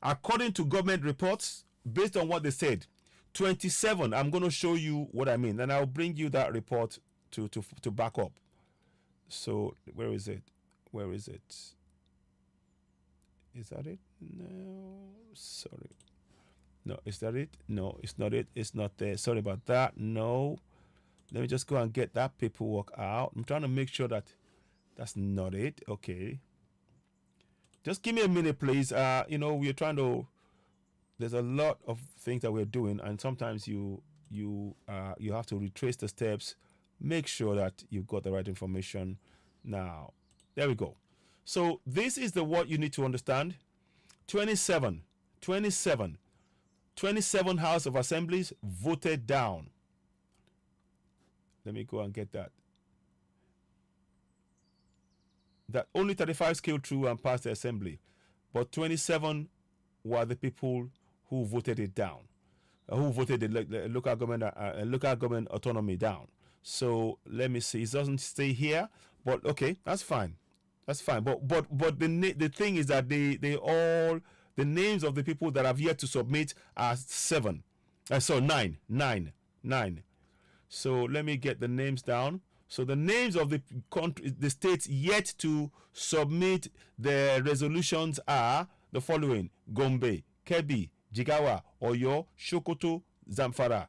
according to government reports, based on what they said, 27, I'm going to show you what I mean, and I'll bring you that report to back up. So where is it? Is that it? No, sorry. No, is that it? No, it's not it. It's not there. Sorry about that. No. Let me just go and get that paperwork out. I'm trying to make sure that that's not it. Okay. Just give me a minute, please. We're trying to. There's a lot of things that we're doing, and sometimes you have to retrace the steps. Make sure that you've got the right information. Now, there we go. So this is what you need to understand. 27 House of Assemblies voted down. Let me go and get that. That only 35 scaled through and passed the assembly, but 27 were the people who voted it down, who voted the local government autonomy down. So let me see. It doesn't stay here, but okay, that's fine. That's fine. But the thing is that the names of the people that have yet to submit are 7. So nine. So let me get the names down. So the names of the states yet to submit their resolutions are the following: Gombe, Kebbi, Jigawa, Oyo, Sokoto, Zamfara,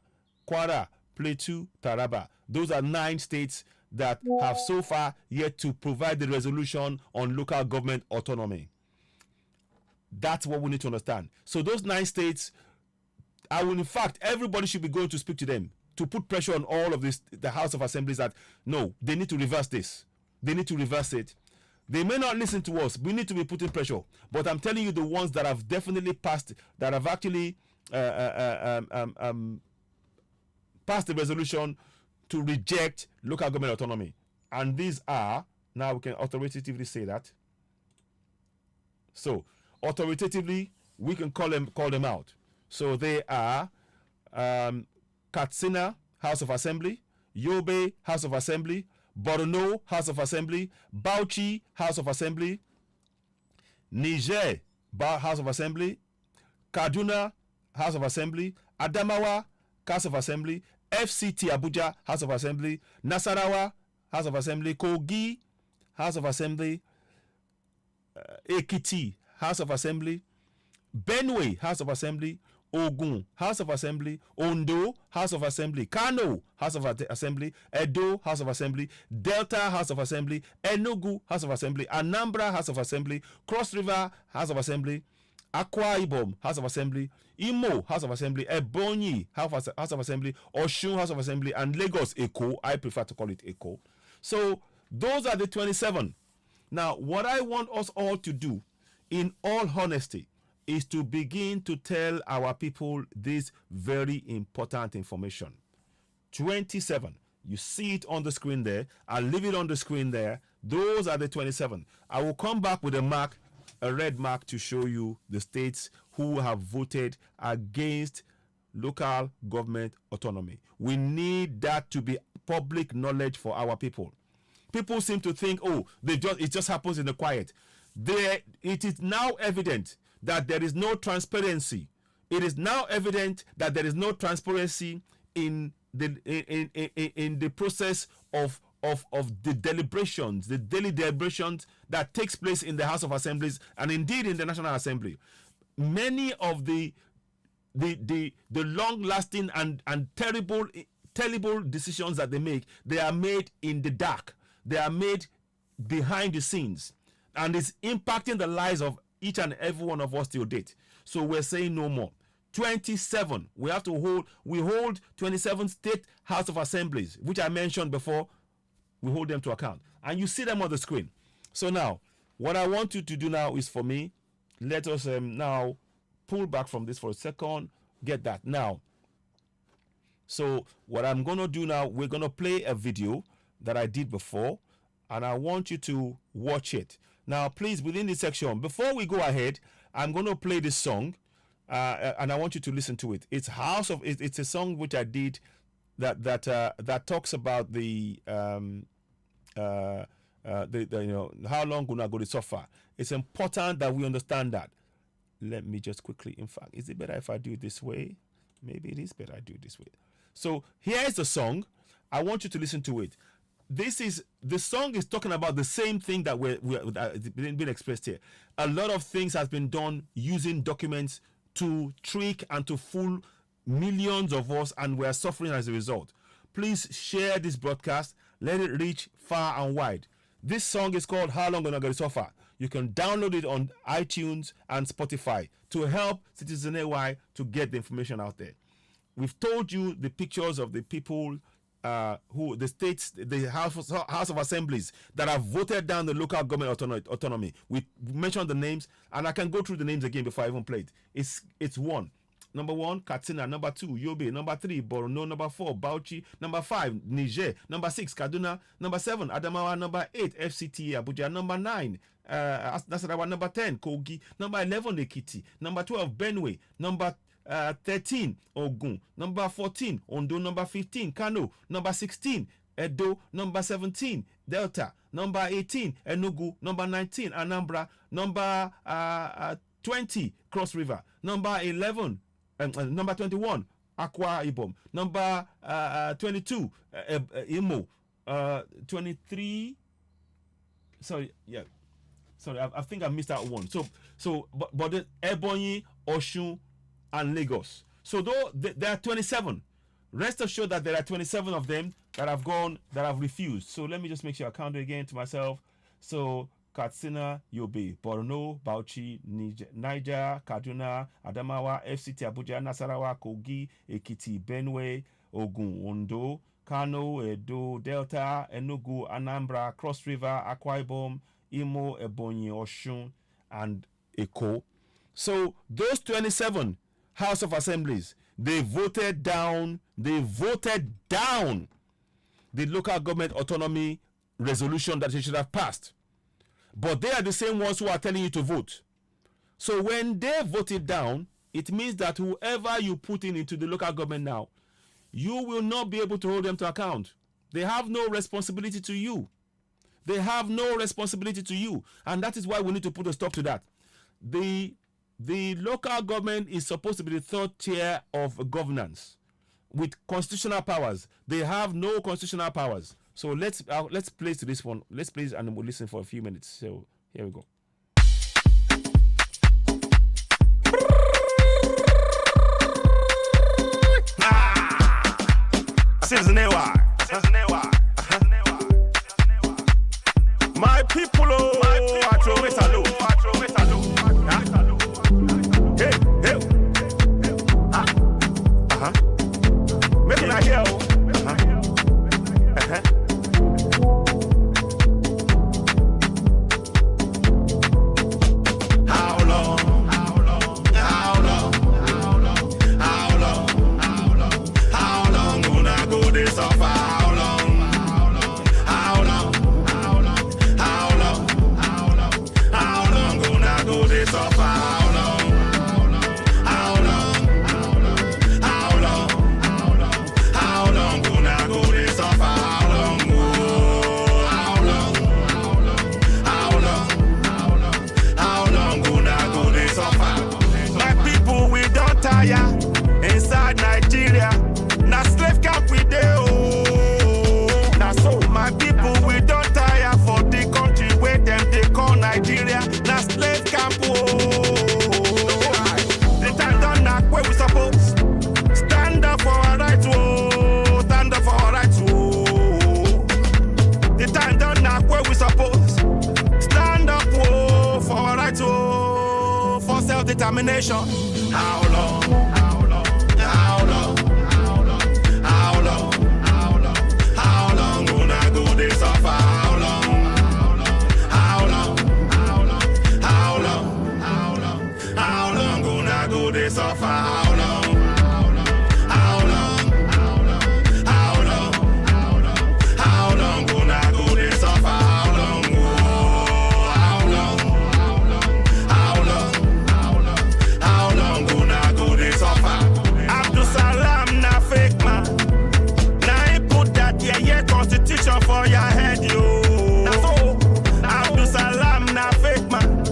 Kwara, Plateau, Taraba. Those are 9 states that have so far yet to provide the resolution on local government autonomy. That's what we need to understand. So those 9 states, I will, in fact, everybody should be going to speak to them to put pressure on all of this, the House of Assemblies, that no, they need to reverse this. They need to reverse it. They may not listen to us. We need to be putting pressure. But I'm telling you, the ones that have definitely passed, that have actually passed the resolution to reject local government autonomy. And these are, now we can authoritatively say that. So, authoritatively, we can call them out. So they are Katsina, House of Assembly; Yobe, House of Assembly; Borno, House of Assembly; Bauchi, House of Assembly; Niger, House of Assembly; Kaduna, House of Assembly; Adamawa, House of Assembly; FCT Abuja, House of Assembly; Nasarawa, House of Assembly; Kogi, House of Assembly; Ekiti, House of Assembly; Benue, House of Assembly; Ogun, House of Assembly; Ondo, House of Assembly; Kano, House of Assembly; Edo, House of Assembly; Delta, House of Assembly; Enugu, House of Assembly; Anambra, House of Assembly; Cross River, House of Assembly; Akwa Ibom, House of Assembly; Imo, House of Assembly; Ebonyi, House of Assembly; Osun, House of Assembly; and Lagos, Eko. I prefer to call it Eko. So those are the 27. Now, what I want us all to do, in all honesty, is to begin to tell our people this very important information. 27. You see it on the screen there. I'll leave it on the screen there. Those are the 27. I will come back with a red mark, to show you the states who have voted against local government autonomy. We need that to be public knowledge for our people. People seem to think, oh, it just happens in the quiet. It is now evident that there is no transparency. It is now evident that there is no transparency in the process of the deliberations, the daily deliberations that takes place in the House of Assemblies and indeed in the National Assembly. Many of the long-lasting and terrible decisions that they make, they are made in the dark. They are made behind the scenes, and it's impacting the lives of each and every one of us till date. So we're saying no more. 27. We hold 27 state House of Assemblies, which I mentioned before. We hold them to account, and you see them on the screen. So now, what I want you to do now is, for me, let us now pull back from this for a second. Get that now. So what I'm going to do now, we're going to play a video that I did before, and I want you to watch it. Now, please, within this section, before we go ahead, I'm going to play this song, and I want you to listen to it. It's a song which I did that talks about the how long gonna go to suffer. It's important that we understand that. Let me just quickly, in fact, is it better if I do it this way? Maybe it is better I do it this way. So here is the song. I want you to listen to it. The song is talking about the same thing that it's been expressed here. A lot of things has been done using documents to trick and to fool millions of us, and we're suffering as a result. Please share this broadcast. Let it reach far and wide. This song is called How Long Gonna Go to Suffer. You can download it on iTunes and Spotify to help Citizen AY to get the information out there. We've told you the pictures of the people the House of Assemblies that have voted down the local government autonomy. We mentioned the names, and I can go through the names again before I even play it. It's one. Number 1, Katsina. Number 2, Yobe. Number 3, Borno. Number 4, Bauchi. Number 5, Niger. Number 6, Kaduna. Number 7, Adamawa. Number 8, FCT Abuja. Number 9, Nasarawa. Number 10, Kogi. Number 11, Ekiti. Number 12, Benue. Number 13, Ogun. Number 14, Ondo. Number 15, Kano. Number 16, Edo. Number 17, Delta. Number 18, Enugu. Number 19, Anambra. Number 20, Cross River. Number 11, number 21, Akwa Ibom. Number 22, Imo. 23. Sorry, yeah. Sorry, I think I missed out one. But the Ebonyi, Oshun, and Lagos. So though there are 27. Rest assured that there are 27 of them that have gone, that have refused. So let me just make sure I count it again to myself. So Katsina, Yobe, Borno, Bauchi, Niger, Kaduna, Adamawa, FCT, Abuja, Nasarawa, Kogi, Ekiti, Benue, Ogun, Ondo, Kano, Edo, Delta, Enugu, Anambra, Cross River, Akwa Ibom, Imo, Ebonyi, Oshun, and Eko. So those 27 House of Assemblies, they voted down the local government autonomy resolution that they should have passed. But they are the same ones who are telling you to vote. So when they vote it down, it means that whoever you put into the local government now, you will not be able to hold them to account. They have no responsibility to you. They have no responsibility to you. And that is why we need to put a stop to that. The local government is supposed to be the third tier of governance with constitutional powers. They have no constitutional powers. So let's play to this one. Let's play and we'll listen for a few minutes. So here we go. My people, I throw it salute. Make it hear. Inside Nigeria, now slave camp we dey oh. Now so my people we don't tire for the country where them they call Nigeria. Now slave camp oh. The time done knock where we suppose stand up for our rights oh. Stand up for our rights oh. The time done knock where we suppose stand up oh. For our rights oh. For self-determination. How long? How long? Gonna go this suffer? How long? Gonna go this suffer? How long? Gonna go this suffer? How long? Gonna go this suffer? Abdul Salam na fake man. Now he put that yeah constitution for your head, yo. That's all. Abdul Salam na fake man.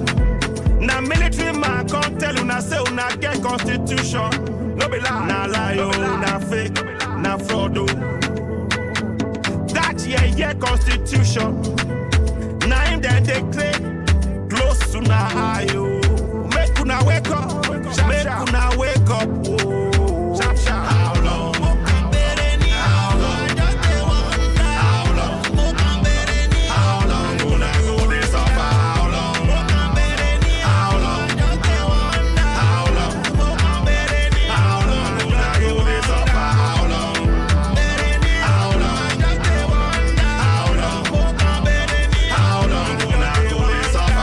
Now military man can't tell you now say you not get constitution. No be lie. Nah lie, yo. Nah fake. Nah fraud, oh. That yeah constitution. Now him then they claim close to na eye, yo. Make una wake up. Make una wake up, oh. How long? Gonna go this suffer? How long? Gonna go this suffer? How long? Gonna go this suffer?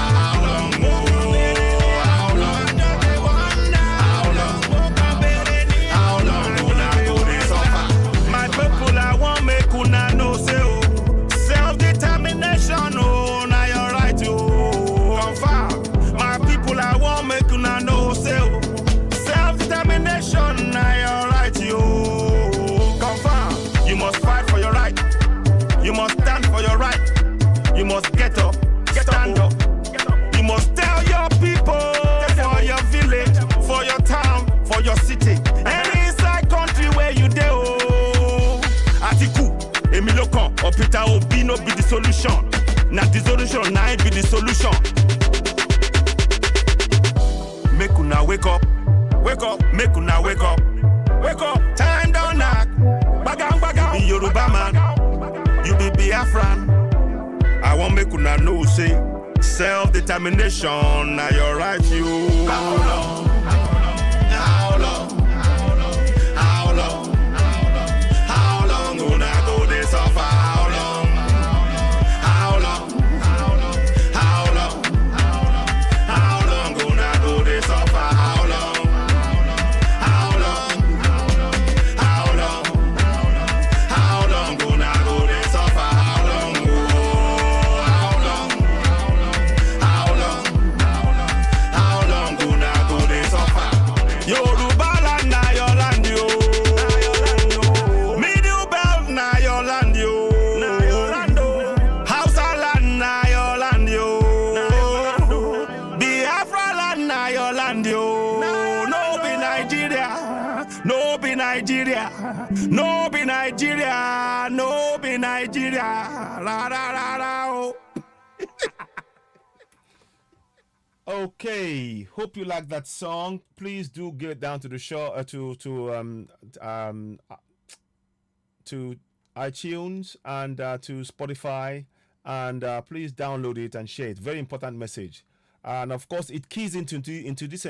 How long? Gonna go this suffer? My people, I want make una know say oh, self-determination oh, now you're right oh. Confirm. My people, I want make una know say oh, self-determination now you're right oh. Confirm. You must fight for your right. You must stand for your right. You must get up, stand up. You must tell your people for your village, for your town, for your city, any inside country. Or Peter Obi no be the solution. Now the solution, now it be the solution. Make una wake up, make una wake up. Time down knock, bagang. Be Yoruba man, you be Biafran. I want make una know say self-determination, now your right you. How long? How long una go dey suffer? How long? Una go dey suffer? How long? Una go dey suffer? How long? How long una go dey suffer? Yoruba land na your land yo. Middle belt na your land yo. Hausa land na your land yo. Biafra land na your land yo. No be Nigeria. No be Nigeria. No be Nigeria. No be Nigeria. La la la la. Oh. Okay, hope you like that song. Please do get down to the show to iTunes and to Spotify, and please download it and share it. Very important message, and of course it keys into this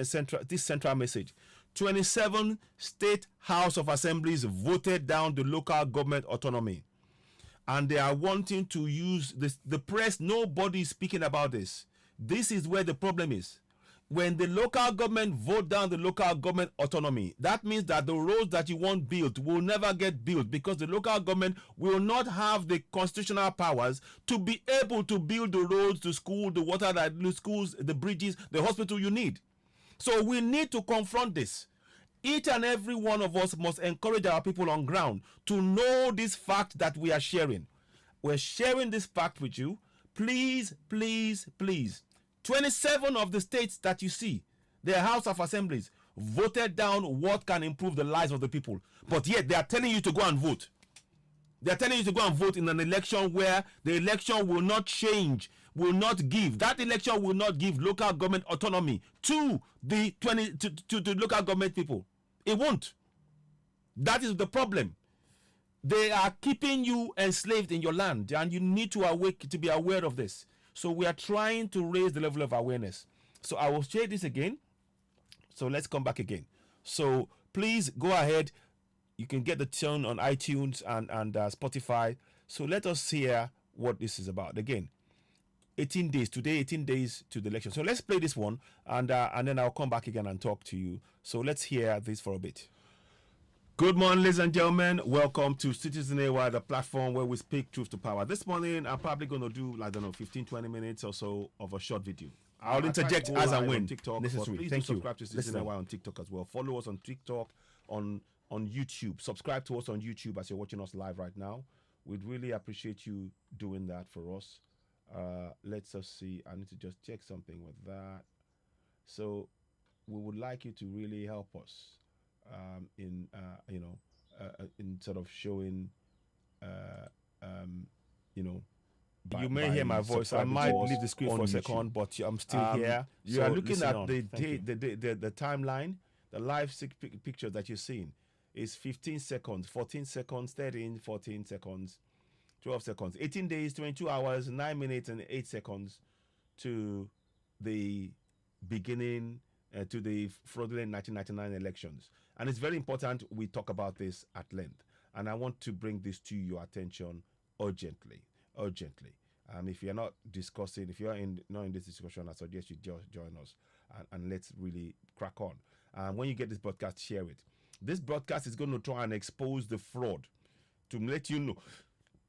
central message. 27 state House of Assemblies voted down the local government autonomy, and they are wanting to use this. The press, nobody is speaking about this. This is where the problem is. When the local government vote down the local government autonomy, that means that the roads that you want built will never get built, because the local government will not have the constitutional powers to be able to build the roads, the school, the water, the schools, the bridges, the hospital you need. So we need to confront this. Each and every one of us must encourage our people on ground to know this fact that we are sharing. We're sharing this fact with you. Please, please, please. 27 of the states that you see, their House of Assemblies, voted down what can improve the lives of the people. But yet they are telling you to go and vote. They are telling you to go and vote in an election where the election will not change, will not give. That election will not give local government autonomy to the local government people. It won't. That is the problem. They are keeping you enslaved in your land, and you need to be aware of this. So we are trying to raise the level of awareness. So I will share this again. So let's come back again. So please go ahead. You can get the tune on iTunes and Spotify. So let us hear what this is about. Again, 18 days. Today, 18 days to the election. So let's play this one, and then I'll come back again and talk to you. So let's hear this for a bit. Good morning, ladies and gentlemen. Welcome to Citizen AY, the platform where we speak truth to power. This morning, I'm probably going to do, 15, 20 minutes or so of a short video. I'll interject as and when TikTok. Necessary. Please Thank you. subscribe to Citizen AY on TikTok as well. Follow us on TikTok, on YouTube. Subscribe to us on YouTube as you're watching us live right now. We'd really appreciate you doing that for us. Let's just see. I need to just check something with that. So we would like you to really help us in sort of showing, you may hear my voice. I might leave the screen for a second, but I'm still here. You are looking at the timeline, the live picture that you're seeing is 15 seconds, 14 seconds, 13, 14 seconds, 12 seconds, 18 days, 22 hours, 9 minutes, and 8 seconds to the beginning, to the fraudulent 1999 elections. And it's very important we talk about this at length. And I want to bring this to your attention urgently. If you're not discussing, if you're not in this discussion, I suggest you join us and let's really crack on. When you get this broadcast, share it. This broadcast is going to try and expose the fraud, to let you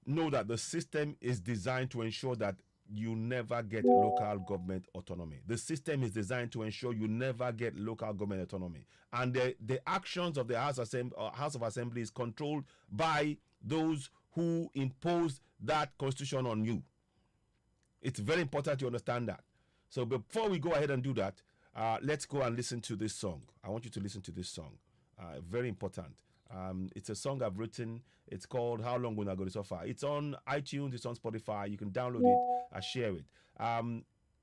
know that the system is designed to ensure that you never get local government autonomy. The system is designed to ensure you never get local government autonomy. And the actions of the House of Assembly is controlled by those who impose that constitution on you. It's very important you understand that. So before we go ahead and do that, let's go and listen to this song. I want you to listen to this song. Very important. It's a song I've written. It's called How Long Will I Go This Far? It's on iTunes, it's on Spotify. You can download it and share it.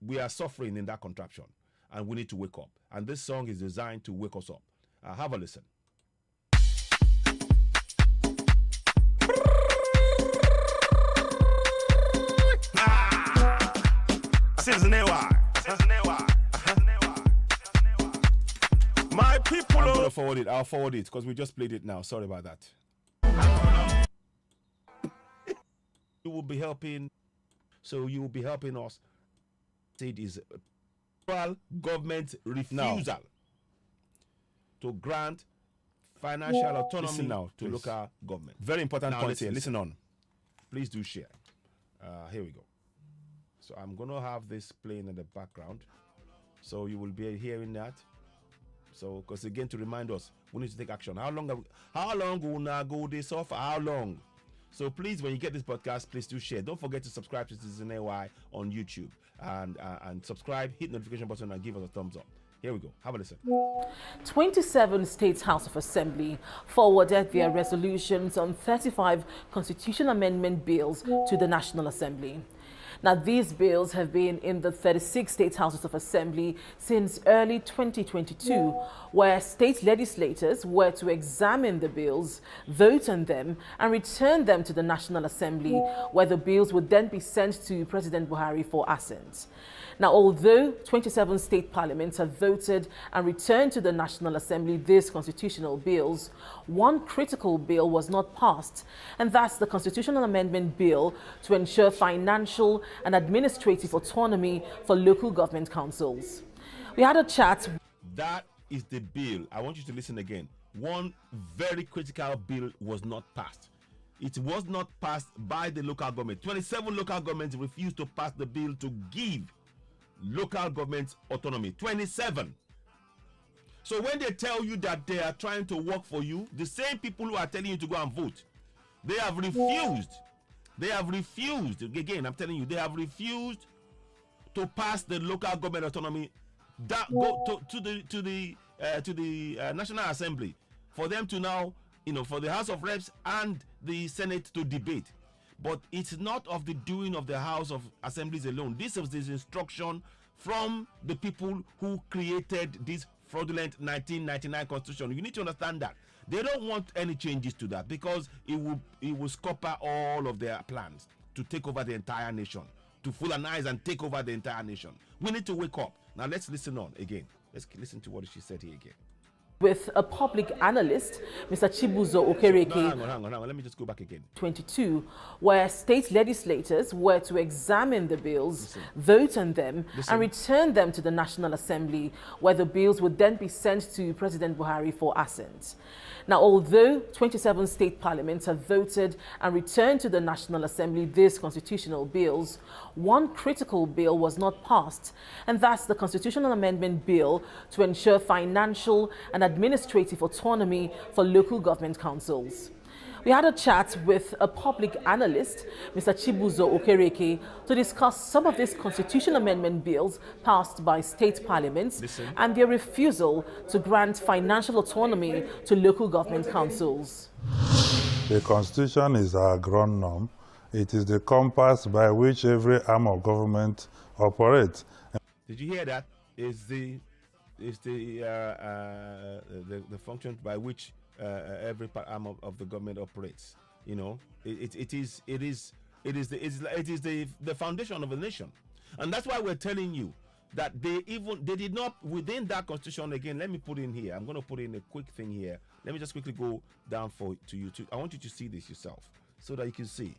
We are suffering in that contraption, and we need to wake up. And this song is designed to wake us up. Have a listen. My people, I'm gonna forward it. I'll forward it because we just played it now. Sorry about that. You will be helping. So you will be helping us. It is government refusal to grant financial autonomy now to local government. Very important point here. Listen on. Please do share. Here we go. So I'm gonna have this playing in the background, so you will be hearing that. So, because again, to remind us, we need to take action. How long will now go this off? How long? So please, when you get this podcast, please do share. Don't forget to subscribe to Citizen AY on YouTube and subscribe, hit the notification button, and give us a thumbs up. Here we go. Have a listen. 27 States House of Assembly forwarded their resolutions on 35 constitutional amendment bills to the National Assembly. Now, these bills have been in the 36 state houses of assembly since early 2022, where state legislators were to examine the bills, vote on them, and return them to the National Assembly, where the bills would then be sent to President Buhari for assent. Now, although 27 state parliaments have voted and returned to the National Assembly these constitutional bills, one critical bill was not passed, and that's the Constitutional Amendment Bill to ensure financial and administrative autonomy for local government councils. We had a chat. That is the bill. I want you to listen again. One very critical bill was not passed. It was not passed by the local government. 27 local governments refused to pass the bill to give local government autonomy. 27. So when they tell you that they are trying to work for you, the same people who are telling you to go and vote, they have refused. They have refused. Again, I'm telling you, they have refused to pass the local government autonomy that go to the National Assembly for them to now, for the House of Reps and the Senate to debate. But it's not of the doing of the House of Assemblies alone. This is this instruction from the people who created this fraudulent 1999 constitution. You need to understand that. They don't want any changes to that because it will scupper all of their plans to take over the entire nation, to fulanize and take over the entire nation. We need to wake up. Now let's listen on again. Let's listen to what she said here again. With a public analyst, Mr. Chibuzo Okereke. Hang on. Let me just go back again. 22, where state legislators were to examine the bills, vote on them, and return them to the National Assembly, where the bills would then be sent to President Buhari for assent. Now, although 27 state parliaments have voted and returned to the National Assembly these constitutional bills, one critical bill was not passed, and that's the Constitutional Amendment Bill to ensure financial and administrative autonomy for local government councils. We had a chat with a public analyst, Mr. Chibuzo Okereke, to discuss some of these constitutional amendment bills passed by state parliaments and their refusal to grant financial autonomy to local government councils. The Constitution is our ground norm. It is the compass by which every arm of government operates. Did you hear that? Is the function by which every arm of the government operates. It is the foundation of a nation, and that's why we're telling you that they did not within that constitution. Again, let me put in here. I'm going to put in a quick thing here. Let me just quickly go down I want you to see this yourself so that you can see.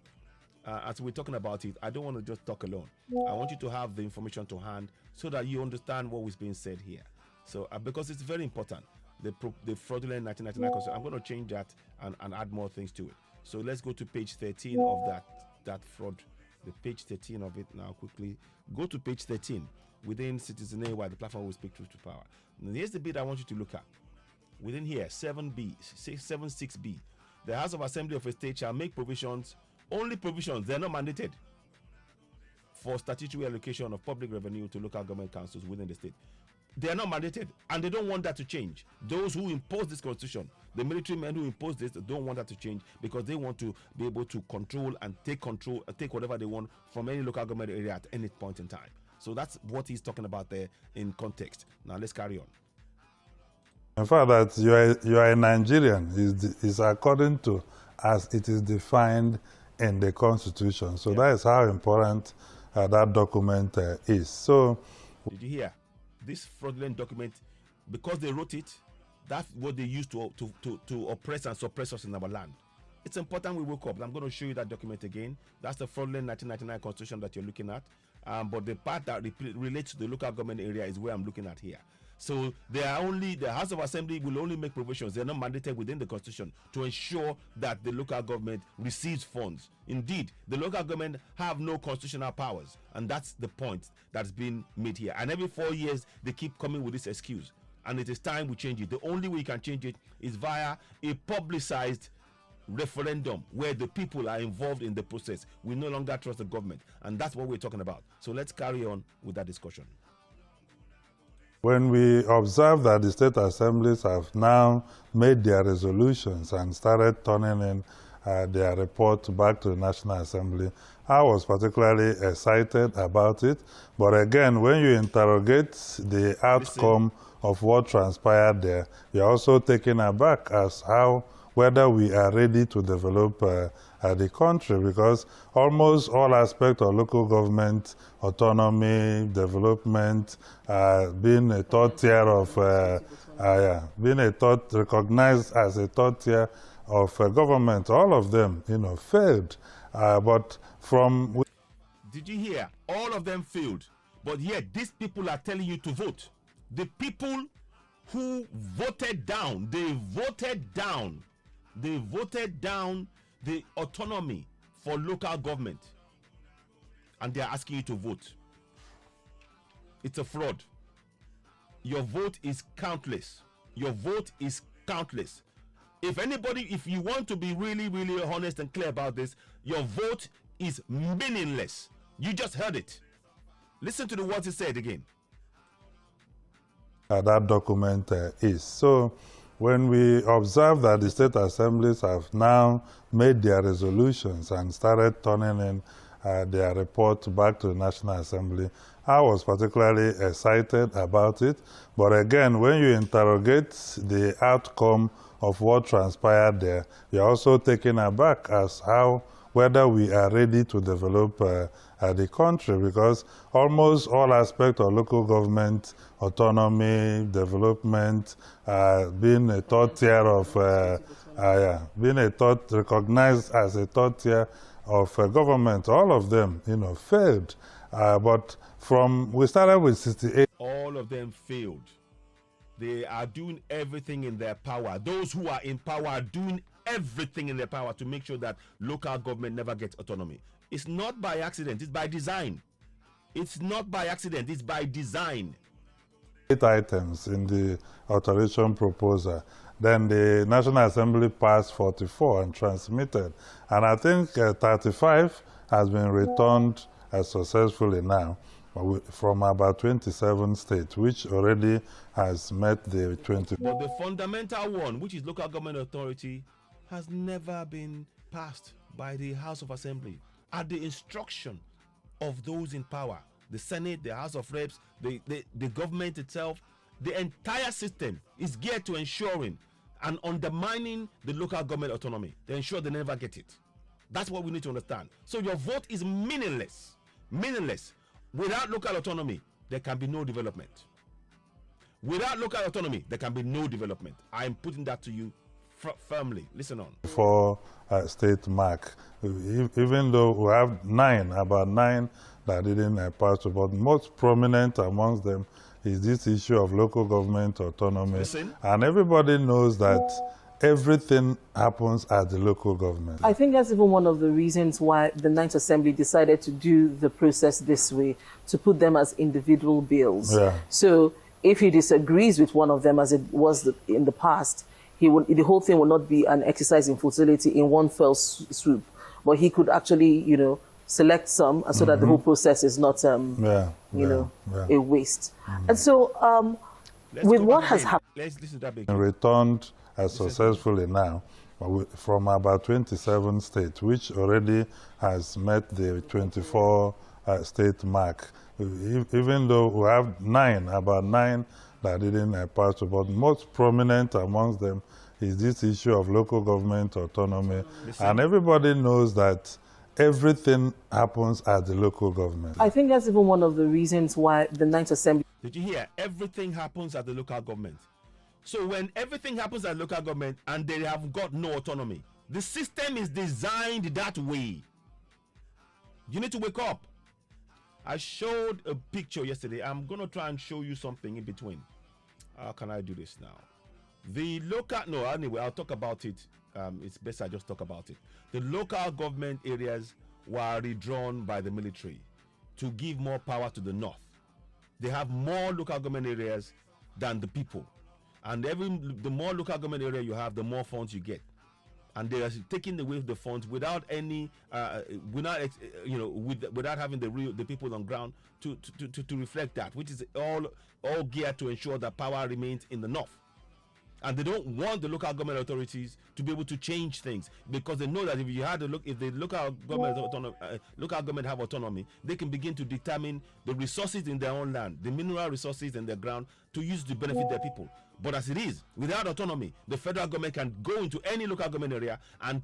As we're talking about it, I don't want to just talk alone. I want you to have the information to hand so that you understand what was being said here. So because it's very important. The fraudulent 1999 constitution. I'm going to change that and add more things to it. So let's go to page 13 of that fraud. The page 13 of it now quickly. Go to page 13 within Citizen AY, the platform will speak truth to power. And here's the bit I want you to look at. Within here, 76B. The House of Assembly of a state shall make provisions, only provisions, they're not mandated, for statutory allocation of public revenue to local government councils within the state. They are not mandated, and they don't want that to change. Those who impose this constitution, the military men who impose this, don't want that to change because they want to be able to control and take whatever they want from any local government area at any point in time. So that's what he's talking about there in context. Now let's carry on. In fact, that you are a Nigerian is according to as it is defined in the Constitution. So that is how important that document is. So, did you hear? This fraudulent document, because they wrote it, that's what they used to oppress and suppress us in our land. It's important we woke up. I'm going to show you that document again. That's the fraudulent 1999 Constitution that you're looking at. But the part that relates to the local government area is where I'm looking at here. So the House of Assembly will only make provisions. They're not mandated within the Constitution to ensure that the local government receives funds. Indeed, the local government have no constitutional powers, and that's the point that's been made here. And every 4 years, they keep coming with this excuse. And it is time we change it. The only way you can change it is via a publicized referendum where the people are involved in the process. We no longer trust the government, and that's what we're talking about. So let's carry on with that discussion. When we observe that the state assemblies have now made their resolutions and started turning in their report back to the National Assembly, I was particularly excited about it. But again, when you interrogate the outcome of what transpired there, you're also taken aback as whether we are ready to develop the country, because almost all aspects of local government, autonomy, development, being a third tier of, recognized as a third tier of government, all of them, failed. But from... Did you hear? All of them failed. But yet, these people are telling you to vote. The people who voted down, they voted down the autonomy for local government, and they are asking you to vote. It's a fraud. Your vote is countless. Your vote is countless. If you want to be really, really honest and clear about this, your vote is meaningless. You just heard it. Listen to the words he said again. That document is. So, when we observe that the state assemblies have now made their resolutions and started turning in their report back to the National Assembly, I was particularly excited about it. But again, when you interrogate the outcome of what transpired there, you're also taken aback as whether we are ready to develop the country, because almost all aspects of local government, autonomy, development, being a third tier of, recognized as a third tier of government, all of them, failed. But we started with 68. All of them failed. They are doing everything in their power. Those who are in power are doing everything in their power to make sure that local government never gets autonomy. It's not by accident, it's by design. It's not by accident, it's by design. 8 items in the alteration proposal. Then the National Assembly passed 44 and transmitted. And I think 35 has been returned successfully now from about 27 states, which already has met the 20. But the fundamental one, which is local government authority, has never been passed by the House of Assembly at the instruction of those in power. The Senate, the House of Reps, the government itself. The entire system is geared to ensuring and undermining the local government autonomy. They ensure they never get it. That's what we need to understand. So your vote is meaningless. Meaninless. Without local autonomy, there can be no development. Without local autonomy, there can be no development. I'm putting that to you firmly. Listen on. For state mark, even though we have about nine that didn't pass, but most prominent amongst them is this issue of local government autonomy. Listen. And everybody knows that everything happens at the local government. I think that's even one of the reasons why the Ninth Assembly decided to do the process this way, to put them as individual bills. Yeah. So if he disagrees with one of them, as it was in the past, the whole thing will not be an exercise in futility in one fell swoop, but he could actually, select some, and so that the whole process is not, a waste. And so, with what has happened, let's listen to that big. Returned successfully now from about 27 states, which already has met the 24 state mark. Even though we have about nine that didn't pass, but most prominent amongst them is this issue of local government autonomy. And everybody knows that everything happens at the local government. I think that's even one of the reasons why the 9th Assembly... Did you hear? Everything happens at the local government. So when everything happens at local government and they have got no autonomy, the system is designed that way. You need to wake up. I showed a picture yesterday. I'm going to try and show you something in between. How can I do this now? The local, no, anyway, I'll talk about it. It's best I just talk about it. The local government areas were redrawn by the military to give more power to the north. They have more local government areas than the people. And the more local government area you have, the more funds you get. And they are taking away the funds without any, without having the people on ground to reflect that, which is all geared to ensure that power remains in the north. And they don't want the local government authorities to be able to change things, because they know that if the local government have autonomy, they can begin to determine the resources in their own land, the mineral resources in their ground, to use to benefit their people. But as it is, without autonomy, the federal government can go into any local government area and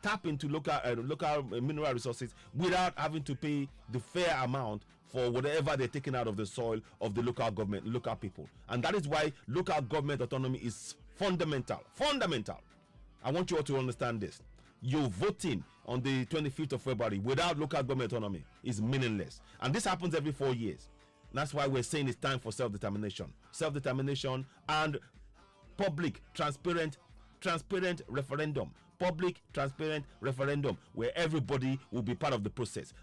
tap into local mineral resources without having to pay the fair amount for whatever they're taking out of the soil of the local government, local people. And that is why local government autonomy is fundamental. Fundamental. I want you all to understand this. Your voting on the 25th of February without local government autonomy is meaningless. And this happens every 4 years. That's why we're saying it's time for self-determination. Self-determination and public, transparent referendum. Public, transparent referendum where everybody will be part of the process.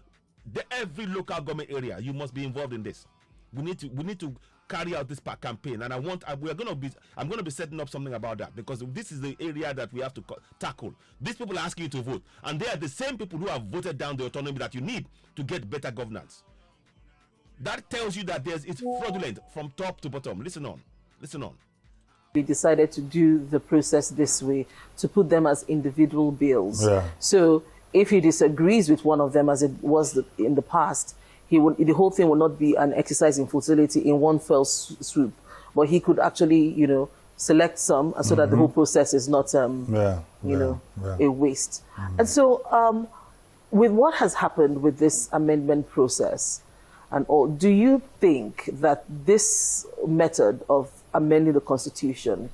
Every local government area, you must be involved in this. We need to carry out this campaign, and I'm going to be setting up something about that, because this is the area that we have to tackle. These people are asking you to vote, and they are the same people who have voted down the autonomy that you need to get better governance. That tells you that it's fraudulent from top to bottom. Listen on. We decided to do the process this way, to put them as individual bills. Yeah. So if he disagrees with one of them, as it was in the past, the whole thing will not be an exercise in futility in one fell swoop, but he could actually, select some, and so that the whole process is not, a waste. And so, with what has happened with this amendment process and all, do you think that this method of amending the Constitution,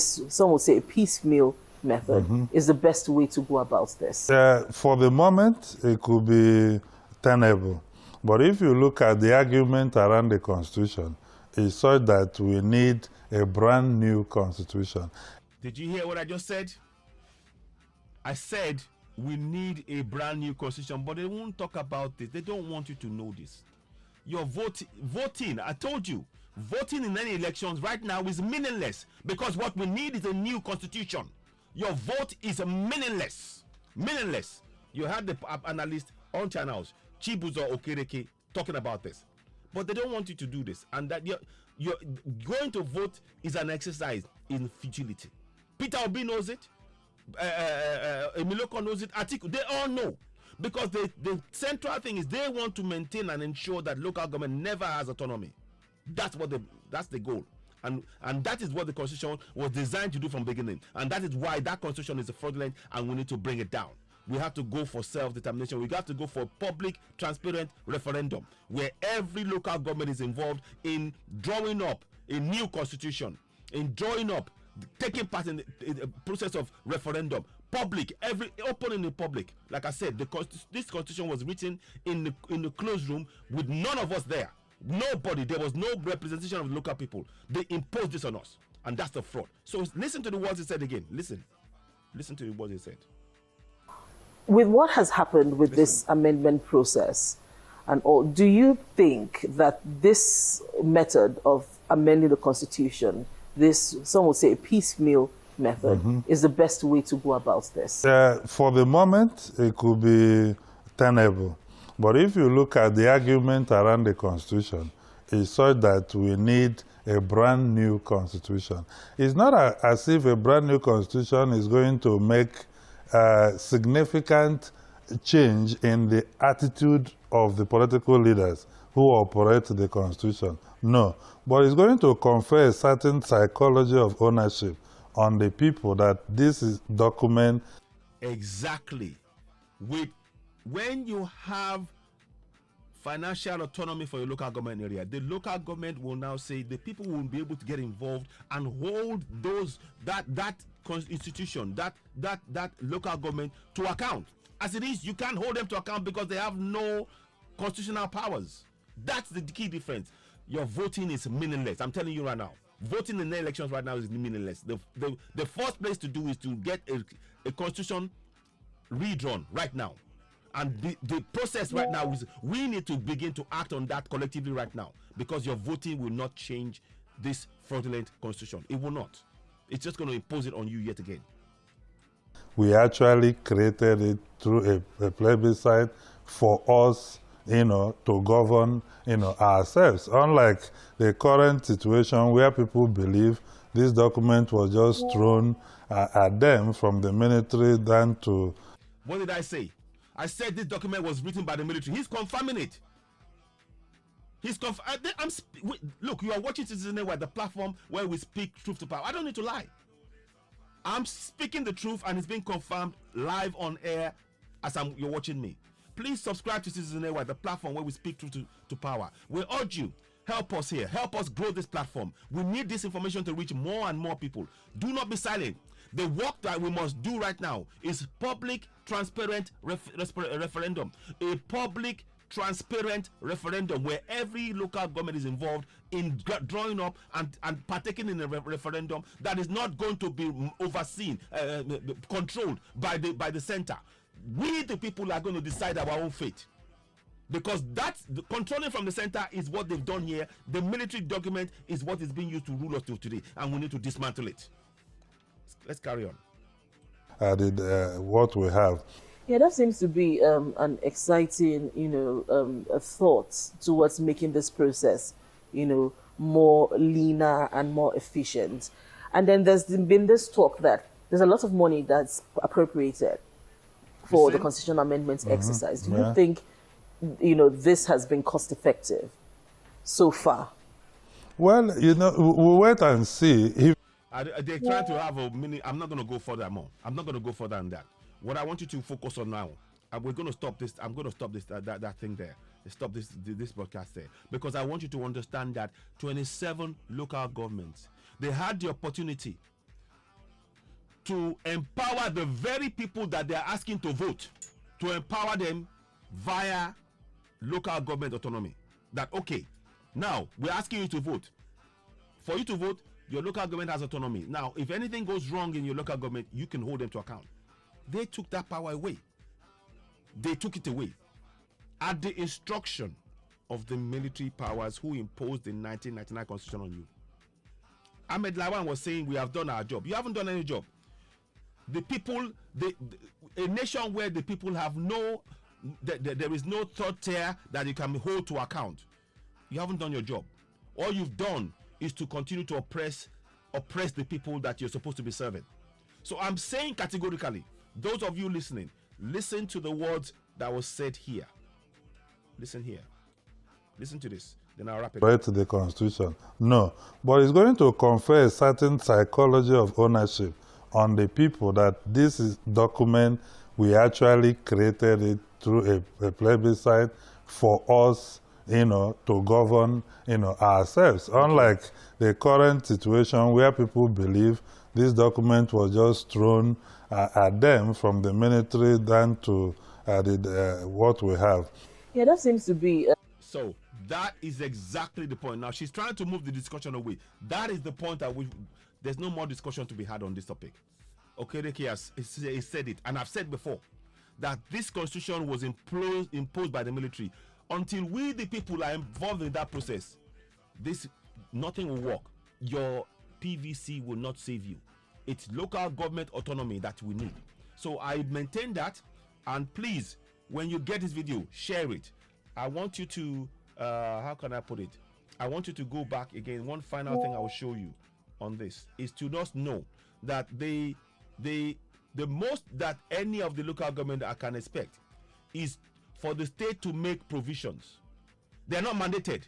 some would say a piecemeal method, is the best way to go about this? For the moment, it could be tenable. But if you look at the argument around the Constitution, it's such that we need a brand new Constitution. Did you hear what I just said? I said we need a brand new Constitution, but they won't talk about this. They don't want you to know this. Your voting, I told you, voting in any elections right now is meaningless, because what we need is a new Constitution. Your vote is meaningless. Meaningless. You had the analyst on channels, Chibuzo Okereke, talking about this. But they don't want you to do this. And that you're going to vote is an exercise in futility. Peter Obi knows it. Emiloko knows it. Atiku, they all know. Because the central thing is they want to maintain and ensure that local government never has autonomy. That's the goal. And that is what the Constitution was designed to do from the beginning. And that is why that Constitution is fraudulent, and we need to bring it down. We have to go for self-determination. We have to go for public, transparent referendum where every local government is involved in drawing up a new Constitution, in drawing up, taking part in the process of referendum. Public, open in the public. Like I said, this Constitution was written in the closed room with none of us there. Nobody. There was no representation of the local people. They imposed this on us, and that's the fraud. So listen to the words he said again. Listen to the words he said. With what has happened with this amendment process and all, do you think that this method of amending the Constitution, some would say a piecemeal method, is the best way to go about this? For the moment, it could be tenable. But if you look at the argument around the Constitution, it's such that we need a brand new Constitution. It's not as if a brand new Constitution is going to make significant change in the attitude of the political leaders who operate the Constitution. No, but it's going to confer a certain psychology of ownership on the people that this is document. Exactly. When you have financial autonomy for your local government area, the local government will now say the people will be able to get involved and hold that institution, that local government to account. As it is, you can't hold them to account because they have no constitutional powers. That's the key difference. Your voting is meaningless. I'm telling you right now. Voting in the elections right now is meaningless. The first place to do is to get a constitution redrawn right now. And the process right now is we need to begin to act on that collectively right now, because your voting will not change this fraudulent constitution. It will not. It's just going to impose it on you yet again. We actually created it through a plebiscite for us, to govern, ourselves. Unlike the current situation where people believe this document was just thrown at them from the military down to... What did I say? I said this document was written by the military. He's confirming it. Look, you are watching Citizen Network, the platform where we speak truth to power. I don't need to lie. I'm speaking the truth, and it's being confirmed live on air as you're watching me. Please subscribe to Citizen Network, the platform where we speak truth to power. We urge you, help us here. Help us grow this platform. We need this information to reach more and more people. Do not be silent. The work that we must do right now is public, transparent referendum. A public, transparent referendum where every local government is involved in drawing up and partaking in a referendum that is not going to be overseen, controlled by the center. We, the people, are going to decide our own fate. Because that's controlling from the center is what they've done here. The military document is what is being used to rule us till today, and we need to dismantle it. Let's carry on. What we have. Yeah, that seems to be an exciting, a thought towards making this process, more leaner and more efficient. And then there's been this talk that there's a lot of money that's appropriated for the constitutional amendments exercise. Do you think, this has been cost effective so far? Well, we'll wait and see. They're trying to have a mini. I'm not going to go further more. I'm not going to go further than that. What I want you to focus on now, and we're going to stop this. I'm going to stop this that thing there. Stop this broadcast there, because I want you to understand that 27 local governments, they had the opportunity to empower the very people that they're asking to vote, to empower them via local government autonomy. That okay, now we're asking you to vote. For you to vote, your local government has autonomy. Now, if anything goes wrong in your local government, you can hold them to account. They took that power away. They took it away at the instruction of the military powers who imposed the 1999 constitution on you. Ahmed Lawan was saying, we have done our job. You haven't done any job. The people, a nation where the people have there is no third tier that you can hold to account. You haven't done your job. All you've done is to continue to oppress the people that you're supposed to be serving. So I'm saying categorically, those of you listening, listen to the words that was said here. Listen here. Listen to this. Then I'll wrap it up. To the Constitution. No. But it's going to confer a certain psychology of ownership on the people that this is document, we actually created it through a plebiscite for us, to govern, ourselves. Okay. Unlike the current situation where people believe this document was just thrown at them from the military down to what we have. Yeah, that seems to be... So that is exactly the point. Now she's trying to move the discussion away. That is the point at which there's no more discussion to be had on this topic. Okereke has said it, and I've said before that this constitution was imposed by the military. Until we, the people, are involved in that process, nothing will work. Your PVC will not save you. It's local government autonomy that we need. So I maintain that, and please, when you get this video, share it. I want you to, how can I put it? I want you to go back again. One final thing I will show you on this is to just know that the most that any of the local government I can expect is for the state to make provisions. They're not mandated,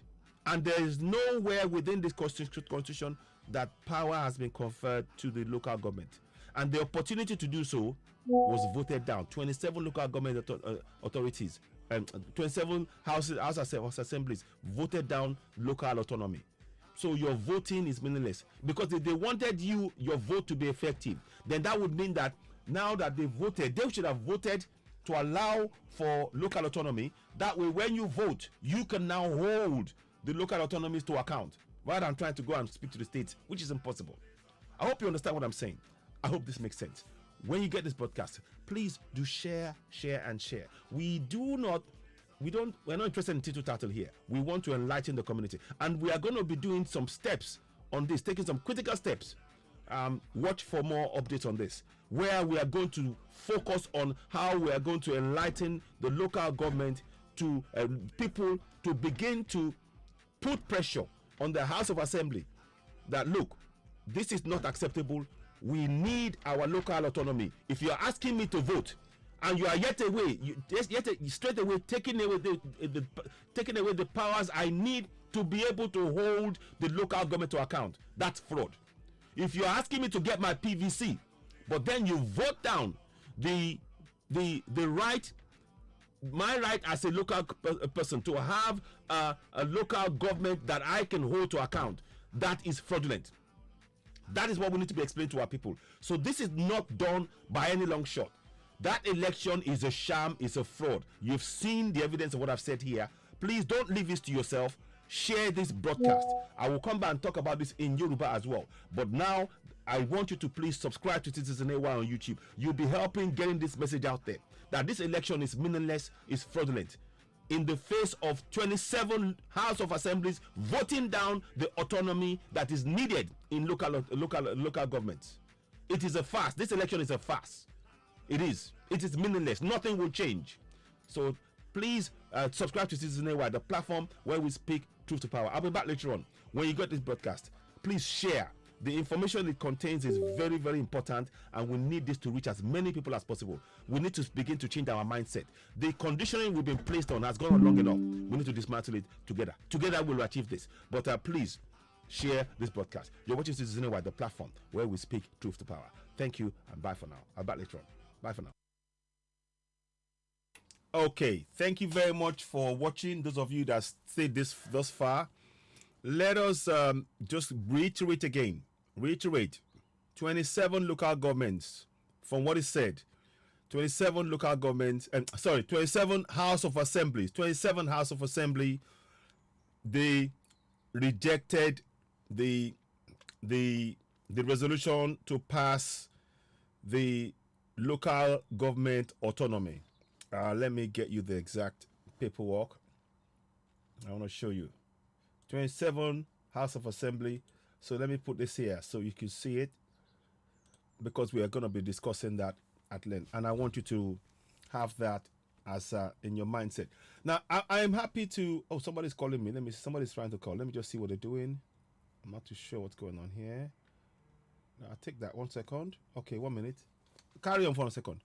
and there is nowhere within this constitution that power has been conferred to the local government, and the opportunity to do so was voted down. 27 local government authorities and 27 house assemblies voted down local autonomy. So your voting is meaningless, because if they wanted your vote to be effective, then that would mean that now that they voted, they should have voted to allow for local autonomy. That way, when you vote, you can now hold the local autonomies to account, rather than trying to go and speak to the states, which is impossible. I hope you understand what I'm saying. I hope this makes sense. When you get this broadcast, please do share. We're not interested in title tattle here. We want to enlighten the community, and we are going to be doing some steps on this, taking some critical steps. Watch for more updates on this, where we are going to focus on how we are going to enlighten the local government to people to begin to put pressure on the House of Assembly that, look, this is not acceptable. We need our local autonomy. If you are asking me to vote and you are straight away taking away the powers I need to be able to hold the local government to account, that's fraud. If you are asking me to get my PVC, but then you vote down the right, my right as a local person to have a local government that I can hold to account, that is fraudulent. That is what we need to be explained to our people. So this is not done by any long shot. That election is a sham, is a fraud. You've seen the evidence of what I've said here. Please don't leave this to yourself. Share this broadcast. I will come back and talk about this in Yoruba as well. But now, I want you to please subscribe to Citizen AY on YouTube. You'll be helping getting this message out there, that this election is meaningless, is fraudulent, in the face of 27 House of Assemblies voting down the autonomy that is needed in local governments. It is a farce. This election is a farce. It is meaningless. Nothing will change. So please subscribe to Citizen AY, the platform where we speak truth to power. I'll be back later on. When you get this broadcast, please share. The information it contains is very, very important, and we need this to reach as many people as possible. We need to begin to change our mindset. The conditioning we've been placed on has gone on long enough. We need to dismantle it together. Together we'll achieve this. But please share this broadcast. You're watching Citizen AY, the platform where we speak truth to power. Thank you, and bye for now. I'll be back later on. Bye for now. Okay, thank you very much for watching. Those of you that stayed thus far, let us just reiterate again. 27 local governments, from what is said, 27 local governments, 27 House of Assemblies, 27 House of Assembly, they rejected the resolution to pass the local government autonomy. Let me get you the exact paperwork. I want to show you. 27 House of Assembly. So let me put this here so you can see it, because we are going to be discussing that at length. And I want you to have that as in your mindset. Now, I am happy to... Oh, somebody's calling me. Somebody's trying to call. Let me just see what they're doing. I'm not too sure what's going on here. Now, I'll take that 1 second. Okay, 1 minute. Carry on for 1 second.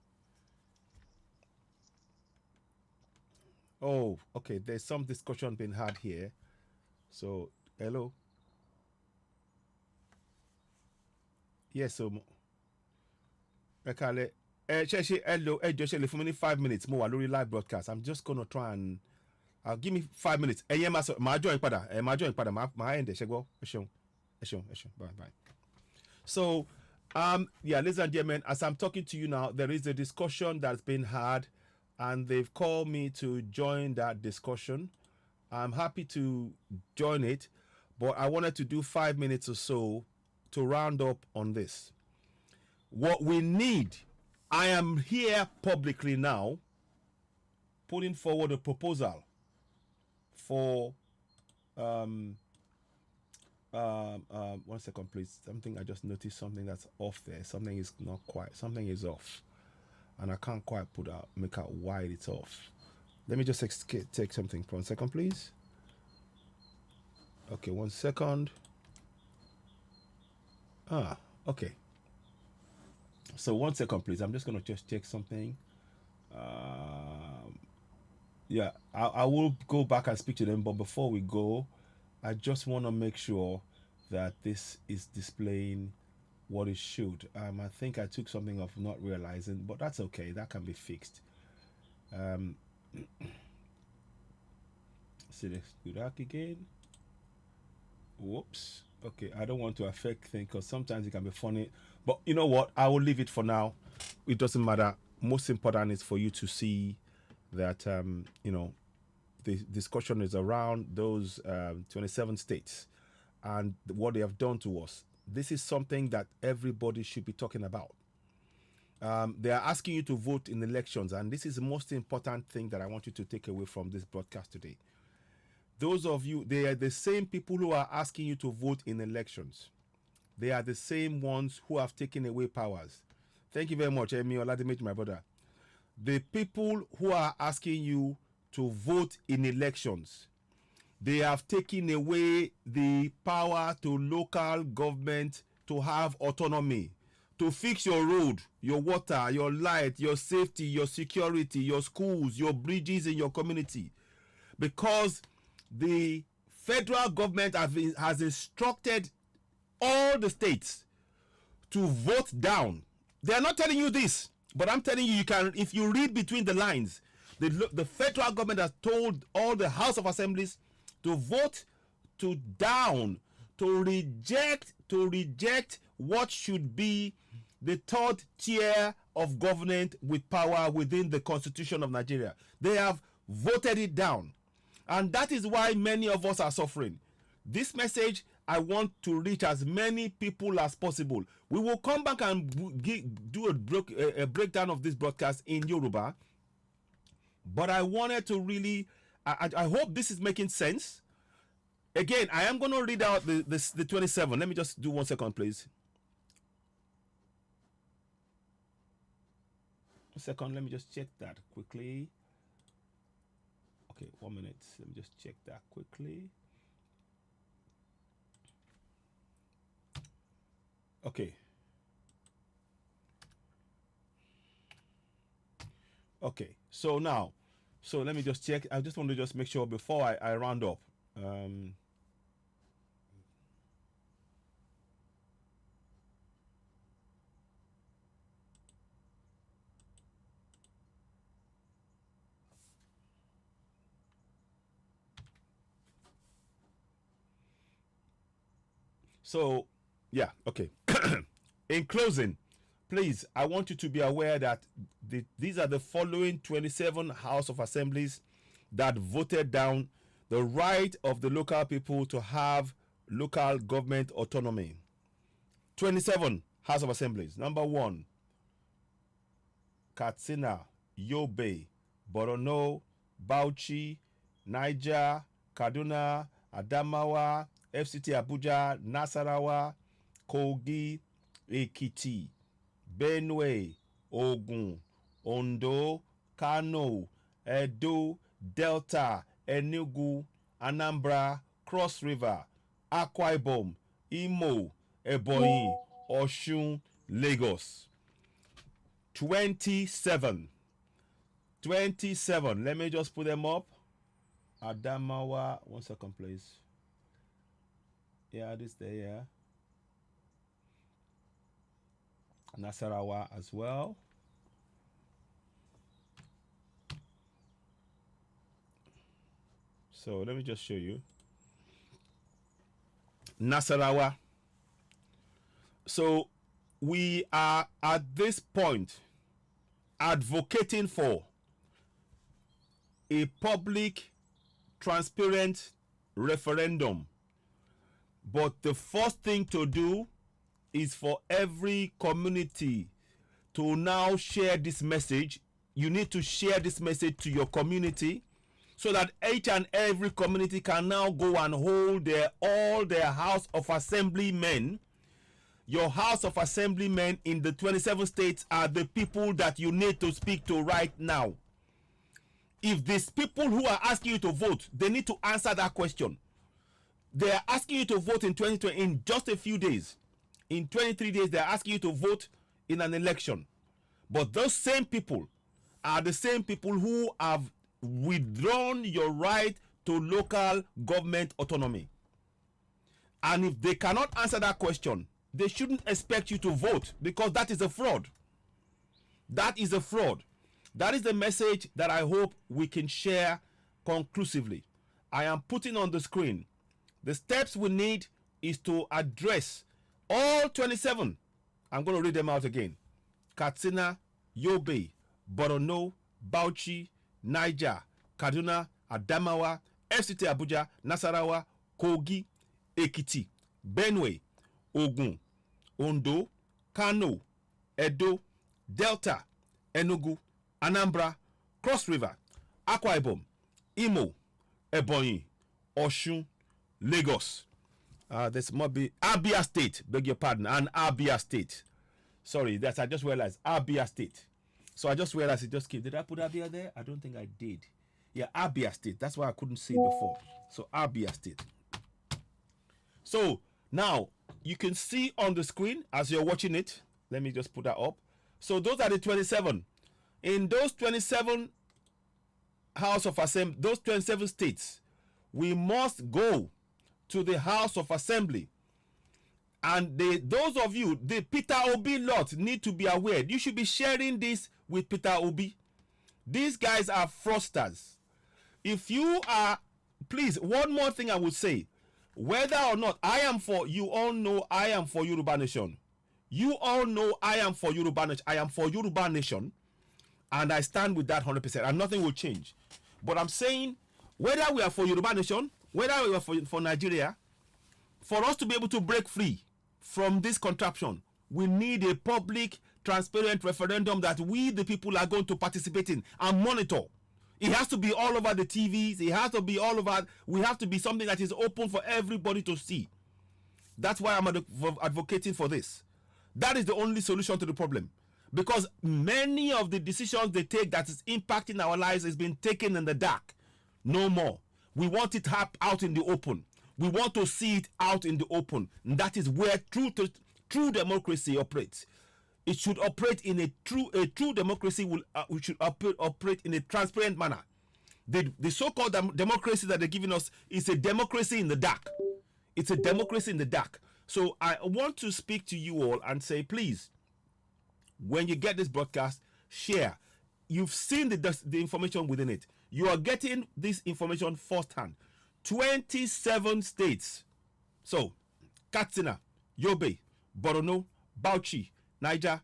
Oh, okay. There's some discussion being had here. So, hello. Yes, so hello, just for me 5 minutes more live broadcast. I'm just gonna try and give me 5 minutes. Bye bye. So yeah, ladies and gentlemen, as I'm talking to you now, there is a discussion that's been had, and they've called me to join that discussion. I'm happy to join it, but I wanted to do 5 minutes or so to round up on this. What we need, I am here publicly now putting forward a proposal for 1 second please. I just noticed something that's off there. Something is not quite, something is off. and I can't quite make out why it's off. Let me just take something for 1 second, please. Okay, 1 second. Okay. So 1 second, please. I'm just gonna just check something. Yeah, I will go back and speak to them, but before we go, I just want to make sure that this is displaying what it should. I think I took something off not realizing, but that's okay. That can be fixed. See this, do that again. Whoops. Okay, I don't want to affect things because sometimes it can be funny, but you know what? I will leave it for now. It doesn't matter. Most important is for you to see that you know, the discussion is around those 27 states and what they have done to us. This is something that everybody should be talking about. They are asking you to vote in elections, and this is the most important thing that I want you to take away from this broadcast today. Those of you, they are the same people who are asking you to vote in elections. They are the same ones who have taken away powers. Thank you very much, Emi Oladimej, my brother. The people who are asking you to vote in elections, they have taken away the power to local government to have autonomy, to fix your road, your water, your light, your safety, your security, your schools, your bridges in your community. Because the federal government has instructed all the states to vote down. They are not telling you this, but I'm telling you, you can, if you read between the lines, the federal government has told all the House of Assemblies to vote down, to reject what should be the third tier of government with power within the Constitution of Nigeria. They have voted it down. And that is why many of us are suffering. This message, I want to reach as many people as possible. We will come back and do a breakdown of this broadcast in Yoruba. But I wanted to really, I hope this is making sense. Again, I am going to read out the 27. Let me just do 1 second, please. 1 second, let me just check that quickly. Okay, 1 minute. Let me just check that quickly. Okay. Okay, so now, let me just check. I just want to just make sure before I round up. So, yeah, okay. In closing, please, I want you to be aware that these are the following 27 House of Assemblies that voted down the right of the local people to have local government autonomy. 27 House of Assemblies. Number 1, Katsina, Yobe, Borno, Bauchi, Niger, Kaduna, Adamawa, FCT Abuja, Nasarawa, Kogi, Ekiti, Benue, Ogun, Ondo, Kano, Edo, Delta, Enugu, Anambra, Cross River, Akwa Ibom, Imo, Ebonyi, Osun, Lagos. 27. Let me just put them up. Adamawa, 1 second, please. Yeah, this there, yeah. Nasarawa as well. So let me just show you. Nasarawa. So we are at this point advocating for a public, transparent referendum. But the first thing to do is for every community to now share this message. You need to share this message to your community so that each and every community can now go and hold all their House of Assembly men. your House of Assemblymen in the 27 states are the people that you need to speak to right now. If these people who are asking you to vote, they need to answer that question. They are asking you to vote in 2020 in just a few days. In 23 days, they are asking you to vote in an election. But those same people are the same people who have withdrawn your right to local government autonomy. And if they cannot answer that question, they shouldn't expect you to vote, because that is a fraud. That is a fraud. That is the message that I hope we can share conclusively. I am putting on the screen. The steps we need is to address all 27. I'm going to read them out again. Katsina, Yobe, Borno, Bauchi, Niger, Kaduna, Adamawa, FCT Abuja, Nasarawa, Kogi, Ekiti, Benue, Ogun, Ondo, Kano, Edo, Delta, Enugu, Anambra, Cross River, Akwa Ibom, Imo, Ebonyi, Osun, Lagos. This might be Abia State, beg your pardon, and Abia State. Sorry, I just realized Abia State. So I just realized it just came. Did I put Abia there? I don't think I did. Yeah, Abia State. That's why I couldn't see it before. So Abia State. So now you can see on the screen as you're watching it. Let me just put that up. So those are the 27. In those 27 House of Assembly, those 27 states, we must go to the House of Assembly. And those of you, the Peter Obi lot, need to be aware. You should be sharing this with Peter Obi. These guys are fraudsters. If you are, please, one more thing I would say. Whether or not I am for, you all know I am for Yoruba Nation. You all know I am for Yoruba Nation. I am for Yoruba Nation. And I stand with that 100%. And nothing will change. But I'm saying, whether we are for Yoruba Nation, whether we are for Nigeria, for us to be able to break free from this contraption, we need a public, transparent referendum that we, the people, are going to participate in and monitor. It has to be all over the TVs. It has to be all over. We have to be something that is open for everybody to see. That's why I'm advocating for this. That is the only solution to the problem. Because many of the decisions they take that is impacting our lives is being taken in the dark. No more. We want it out in the open. We want to see it out in the open. And that is where true democracy operates. It should operate in a true democracy. We should operate in a transparent manner. The so-called democracy that they're giving us is a democracy in the dark. It's a democracy in the dark. So I want to speak to you all and say, please, when you get this broadcast, share. You've seen the information within it. You are getting this information firsthand. 27 states. So, Katsina, Yobe, Borno, Bauchi, Niger,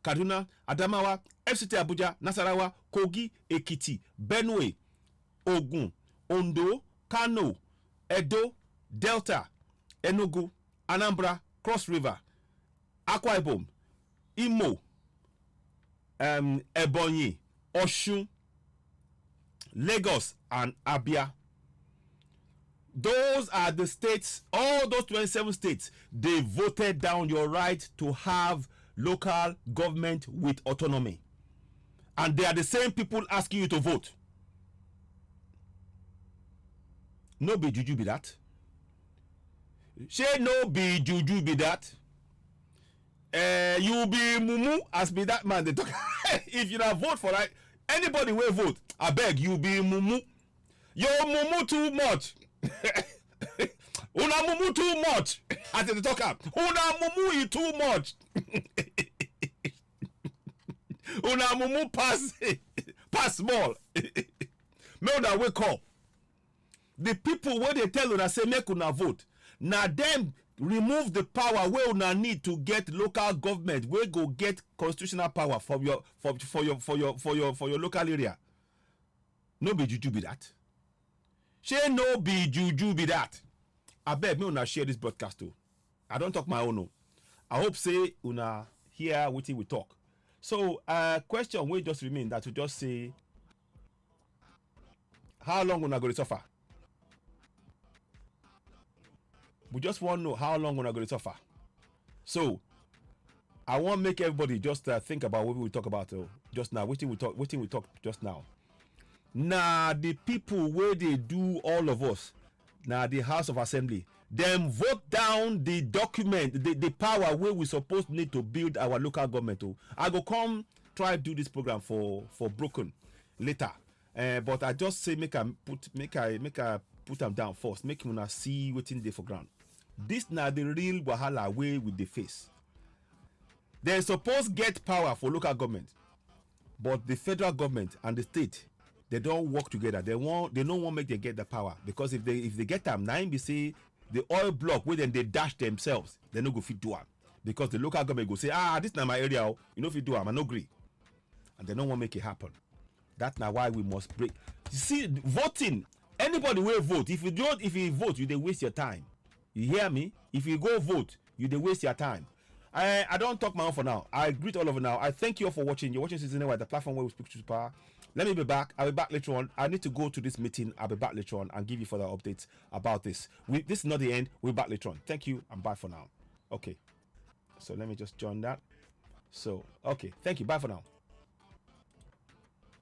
Kaduna, Adamawa, FCT Abuja, Nasarawa, Kogi, Ekiti, Benue, Ogun, Ondo, Kano, Edo, Delta, Enugu, Anambra, Cross River, Akwa Ibom, Imo, Ebonyi, Osun, Lagos, and Abia. Those are the states, all those 27 states, they voted down your right to have local government with autonomy. And they are the same people asking you to vote. No be juju be that. Say no be juju be that. You be mumu as be that man. They talk. If you not vote for that, anybody will vote. I beg you be mumu. Yo mumu too much. Una mumu too much. As they talk up. Una mumu you too much. Una mumu pass small. Me una wake up. The people where they tell una say make una vote. Now them remove the power where una need to get local government. Where go get constitutional power for your local area. No be juju be that. She no be juju be that. I beg me una share this broadcast too. I don't talk my own. No. I hope say una hear what we talk. So question will just remain that to just say how long una go to suffer. We just want to know how long we're going to suffer. So I want to make everybody just think about what we talk about just now. What we talk just now. Now the people where they do all of us, now the House of Assembly, them vote down the document, the power where we supposed need to build our local government. I go come try do this program for Broken later, but I just say make I put them down first, make him not see waiting there for ground. This now the real wahala way with the face. They supposed get power for local government, but the federal government and the state, they don't work together. They don't want to make them get the power, because if they get them, now be say the oil block where then they dash themselves, they no go fit do am, because the local government go say, this not my area, you know, if you do am, I no agree, and they don't want to make it happen. That's now why we must break. You see, voting, anybody will vote. If you vote, you they waste your time. You hear me? If you go vote, you they waste your time. I don't talk my own for now. I greet all of you now. I thank you all for watching. You're watching Season Anyway, the platform where we speak to power. Let me be back. I'll be back later on. I need to go to this meeting. I'll be back later on and give you further updates about this. This is not the end. We'll be back later on. Thank you and bye for now. Okay. So let me just join that. So, okay. Thank you. Bye for now.